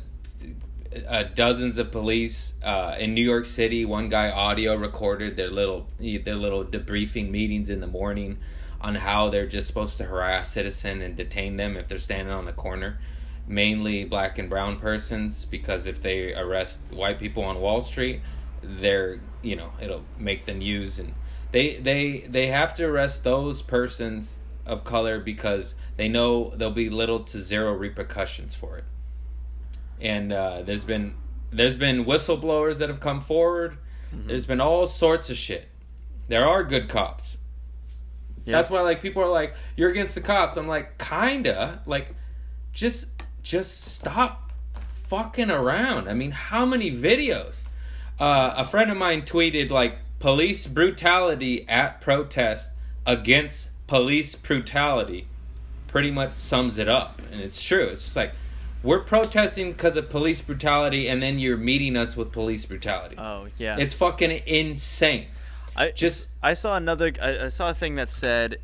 dozens of police in New York City. One guy audio recorded their little debriefing meetings in the morning on how they're just supposed to harass citizens and detain them if they're standing on the corner. Mainly black and brown persons, because if they arrest white people on Wall Street, they're, you know, it'll make the news, and they have to arrest those persons of color because they know there'll be little to zero repercussions for it. And there's been whistleblowers that have come forward. There's been all sorts of shit. There are good cops. Yeah. That's why, like, people are like, you're against the cops. I'm like, kinda. Like, just stop fucking around. I mean, how many videos? A friend of mine tweeted, like, police brutality at protest against police brutality pretty much sums it up. And it's true. It's just like, we're protesting because of police brutality, and then you're meeting us with police brutality. Oh, yeah. It's fucking insane. I saw a thing that said,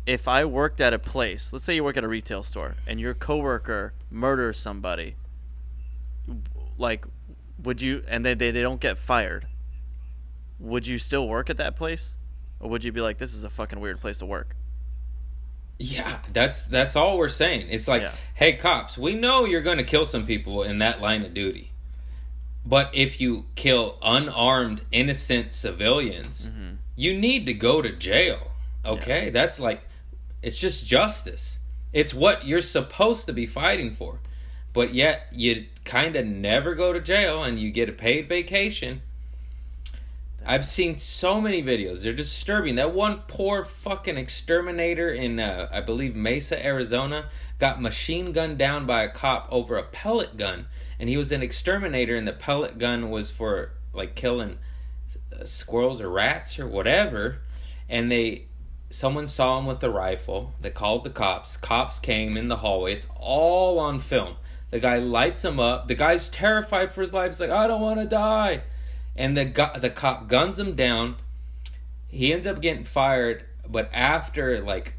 if I worked at a place, let's say you work at a retail store, and your coworker murders somebody, like, would you, and they don't get fired, would you still work at that place, or would you be like, this is a fucking weird place to work? Yeah, that's all we're saying. It's like, Yeah. hey, cops, we know you're going to kill some people in that line of duty. But if you kill unarmed, innocent civilians, you need to go to jail. Okay? That's like, it's just justice. It's what you're supposed to be fighting for. But yet, you kind of never go to jail and you get a paid vacation. I've seen so many videos. They're disturbing. That one poor fucking exterminator in, I believe, Mesa, Arizona, got machine gunned down by a cop over a pellet gun. And he was an exterminator, and the pellet gun was for, like, killing squirrels or rats or whatever. And someone saw him with the rifle. They called the cops. Cops came in the hallway. It's all on film. The guy lights him up. The guy's terrified for his life. He's like, I don't want to die. And the cop guns him down. He ends up getting fired, but after, like,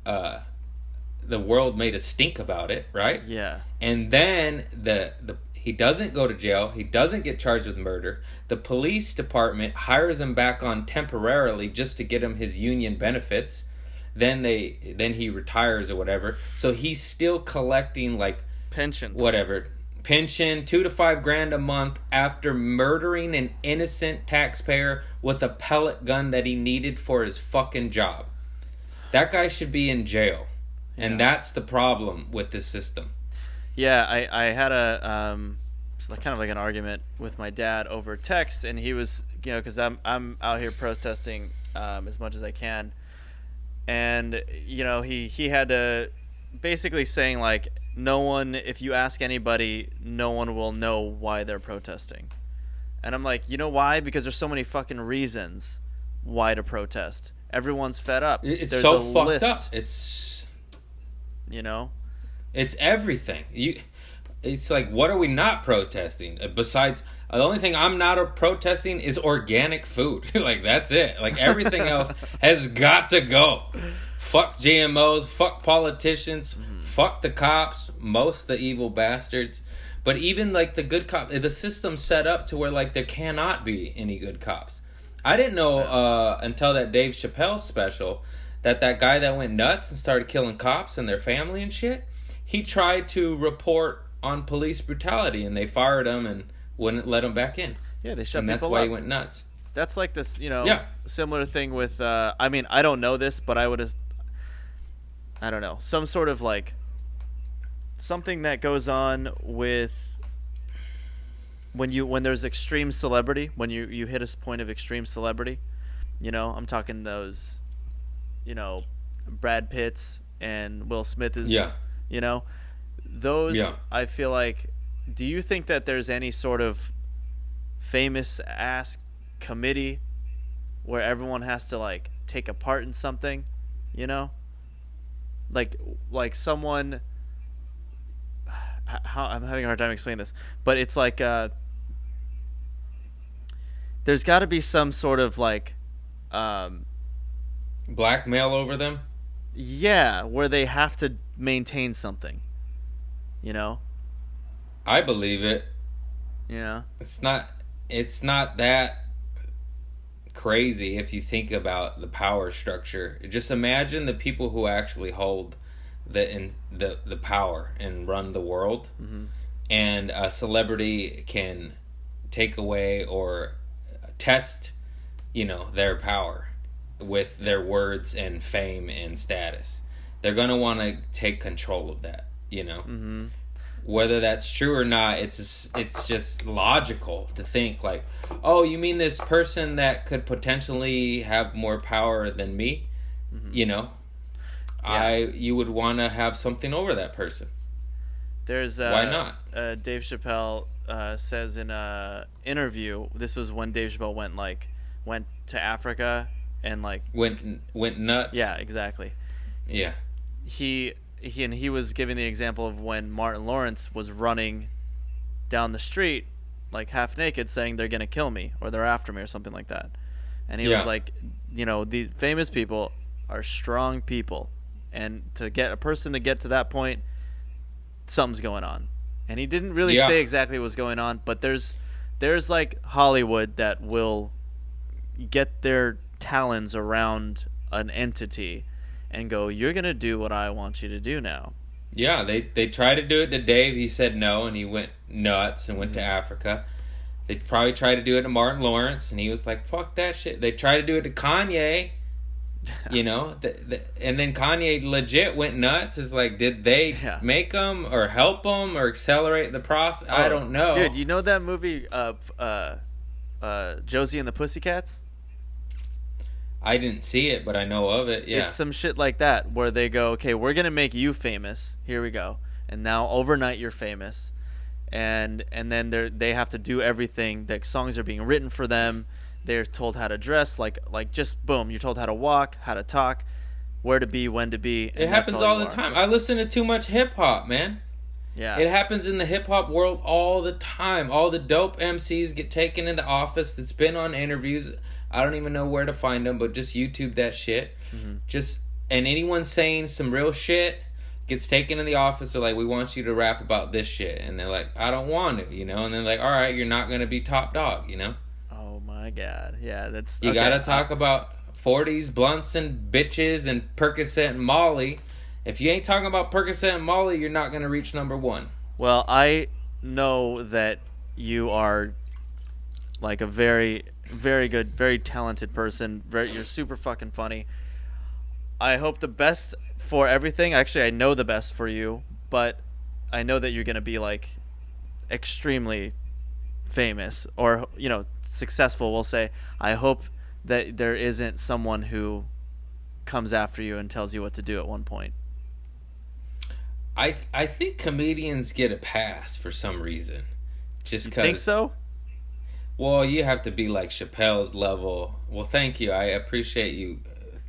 the world made a stink about it, right? Yeah. And then he doesn't go to jail. He doesn't get charged with murder. The police department hires him back on temporarily just to get him his union benefits. Then he retires or whatever. So he's still collecting, like, Pension. whatever. Pension, $2 to $5 grand a month after murdering an innocent taxpayer with a pellet gun that he needed for his fucking job. That guy should be in jail. And that's the problem with this system. Yeah, I had a kind of like an argument with my dad over text, and he was, because I'm out here protesting as much as I can, and he had to basically saying, like, no one, if you ask anybody, no one will know why they're protesting. And I'm like, you know why? Because there's so many fucking reasons why to protest. Everyone's fed up. It's There's so a fucked list, up. It's everything. It's like, what are we not protesting? Besides, the only thing I'm not protesting is organic food. Like, that's it. Like, everything else has got to go. Fuck GMOs. Fuck politicians. Fuck the cops. Most the evil bastards. But even, like, the good cops, the system's set up to where, like, there cannot be any good cops. I didn't know until that Dave Chappelle special that guy that went nuts and started killing cops and their family and shit, he tried to report on police brutality, and they fired him and wouldn't let him back in. Yeah, they shut and people that's why up. he went nuts. That's like this, similar thing with, I mean, I don't know this, but I would have, I don't know, some sort of, like, something that goes on with when there's extreme celebrity, when you hit a point of extreme celebrity, I'm talking those, Brad Pitt's and Will Smith is, those, I feel like, do you think that there's any sort of famous ass committee where everyone has to, like, take a part in something, like someone, I'm having a hard time explaining this, but it's like there's got to be some sort of, like, blackmail over them. Yeah, where they have to maintain something. I believe it. Yeah. It's not that crazy if you think about the power structure. Just imagine the people who actually hold the power and run the world. Mm-hmm. And a celebrity can take away or test, their power with their words and fame and status. They're going to want to take control of that, Mm-hmm. Whether that's true or not, it's just logical to think, like, oh, you mean this person that could potentially have more power than me? Mm-hmm. You would want to have something over that person. There's why not? Dave Chappelle says in a interview, this was when Dave Chappelle went to Africa and, like, went nuts. Yeah, exactly. Yeah. He was giving the example of when Martin Lawrence was running down the street, like, half naked, saying they're gonna kill me or they're after me or something like that. And he was like, these famous people are strong people, and to get a person to get to that point, something's going on. And he didn't really say exactly what was going on, but there's like Hollywood that will get their talons around an entity and go, you're going to do what I want you to do now. Yeah, they tried to do it to Dave. He said no, and he went nuts and went to Africa. They probably tried to do it to Martin Lawrence, and he was like, fuck that shit. They tried to do it to Kanye, you know, and then Kanye legit went nuts. It's like, did they make him or help him or accelerate the process? I don't know. Dude, you know that movie, Josie and the Pussycats? I didn't see it, but I know of it. Yeah, it's some shit like that where they go, okay, we're gonna make you famous. Here we go, and now overnight you're famous, and then they have to do everything. The songs are being written for them. They're told how to dress, like just boom. You're told how to walk, how to talk, where to be, when to be. It happens all the time. I listen to too much hip hop, man. Yeah, it happens in the hip hop world all the time. All the dope MCs get taken into office. That's been on interviews. I don't even know where to find them, but just YouTube that shit. And anyone saying some real shit gets taken in the office. They're like, we want you to rap about this shit, and they're like, I don't want to, you know. And they're like, all right, you're not gonna be top dog, you know. Oh my god, yeah, that's you gotta talk about 40s blunts and bitches and Percocet and Molly. If you ain't talking about Percocet and Molly, you're not gonna reach number one. Well, I know that you are like a very, very good, very talented person. You're super fucking funny. I hope the best for everything. Actually, I know the best for you, but I know that you're gonna be like extremely famous or, you know, successful. We'll say. I hope that there isn't someone who comes after you and tells you what to do at one point. I think comedians get a pass for some reason. Just because. Think so? Well, you have to be like Chappelle's level. Well, thank you. I appreciate you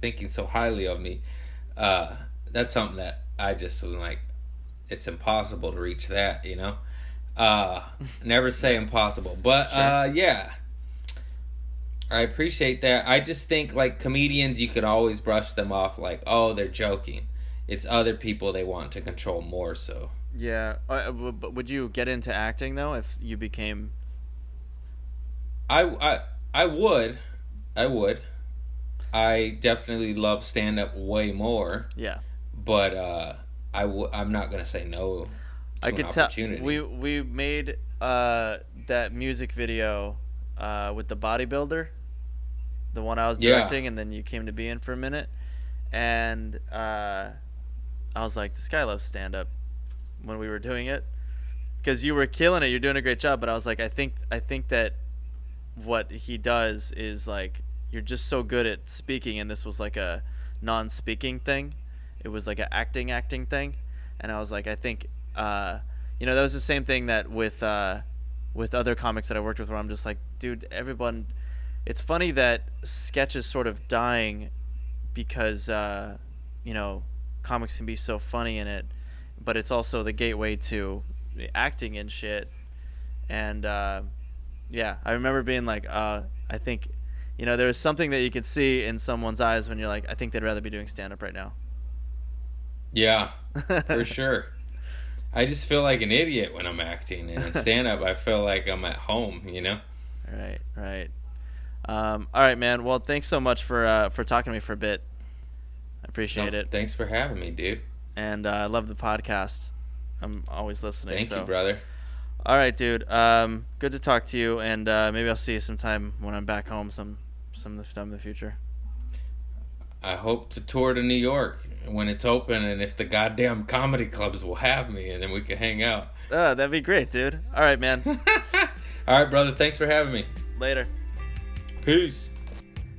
thinking so highly of me. That's something that I just was like, it's impossible to reach that, you know? Never say impossible. But, sure. Yeah. I appreciate that. I just think, like, comedians, you could always brush them off like, oh, they're joking. It's other people they want to control more so. Yeah. But would you get into acting, though, if you became... I would. I definitely love stand-up way more. Yeah. But I'm not going to say no to an opportunity. We made that music video with the bodybuilder, the one I was directing, and then you came to be in for a minute. And I was like, this guy loves stand-up when we were doing it. Because you were killing it. You're doing a great job. But I was like, I think that what he does is like, you're just so good at speaking, and this was like a non-speaking thing. It was like an acting thing. And I was like, I think that was the same thing that with other comics that I worked with, where I'm just like, dude, everyone, it's funny that sketch is sort of dying because comics can be so funny in it, but it's also the gateway to acting and shit. And yeah, I remember being like, I think, there's something that you can see in someone's eyes when you're like, I think they'd rather be doing stand-up right now. Yeah, for sure. I just feel like an idiot when I'm acting, and in stand-up, I feel like I'm at home, you know? Right. All right, man. Well, thanks so much for talking to me for a bit. I appreciate it. Thanks for having me, dude. And I love the podcast. I'm always listening. Thank you, brother. All right, dude. Good to talk to you, and maybe I'll see you sometime when I'm back home some time in the future. I hope to tour to New York when it's open, and if the goddamn comedy clubs will have me, and then we can hang out. That'd be great, dude. All right, man. All right, brother. Thanks for having me. Later. Peace.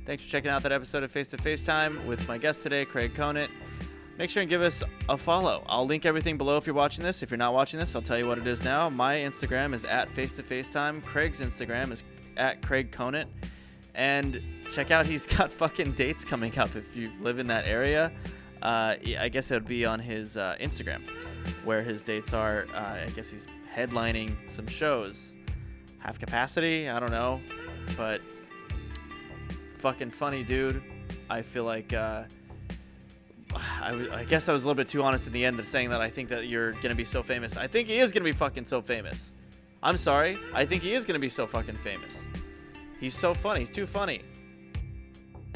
Thanks for checking out that episode of Face to Face Time with my guest today, Craig Conant. Make sure and give us a follow. I'll link everything below if you're watching this. If you're not watching this, I'll tell you what it is now. My Instagram is @FaceToFaceTime. Craig's Instagram is @CraigConant. And check out, he's got fucking dates coming up if you live in that area. I guess it would be on his Instagram where his dates are. I guess he's headlining some shows. Half capacity? I don't know. But fucking funny dude. I feel like I guess I was a little bit too honest in the end of saying that I think that you're going to be so famous. I think he is going to be fucking so famous. I'm sorry. I think he is going to be so fucking famous. He's so funny. He's too funny.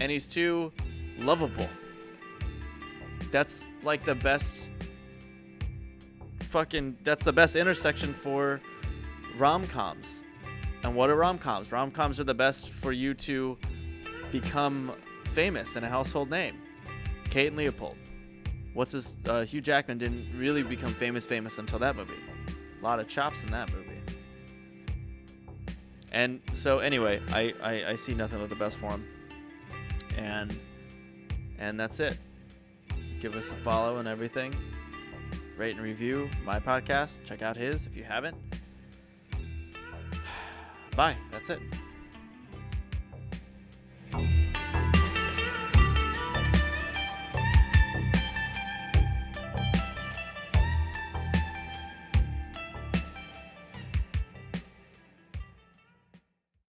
and he's too lovable. That's like the best that's the best intersection for rom-coms. And what are rom-coms? Rom-coms are the best for you to become famous and a household name. Kate and Leopold. Hugh Jackman didn't really become famous until that movie. A lot of chops in that movie. And so anyway, I see nothing but the best for him. And that's it. Give us a follow and everything. Rate and review my podcast. Check out his if you haven't. Bye. That's it.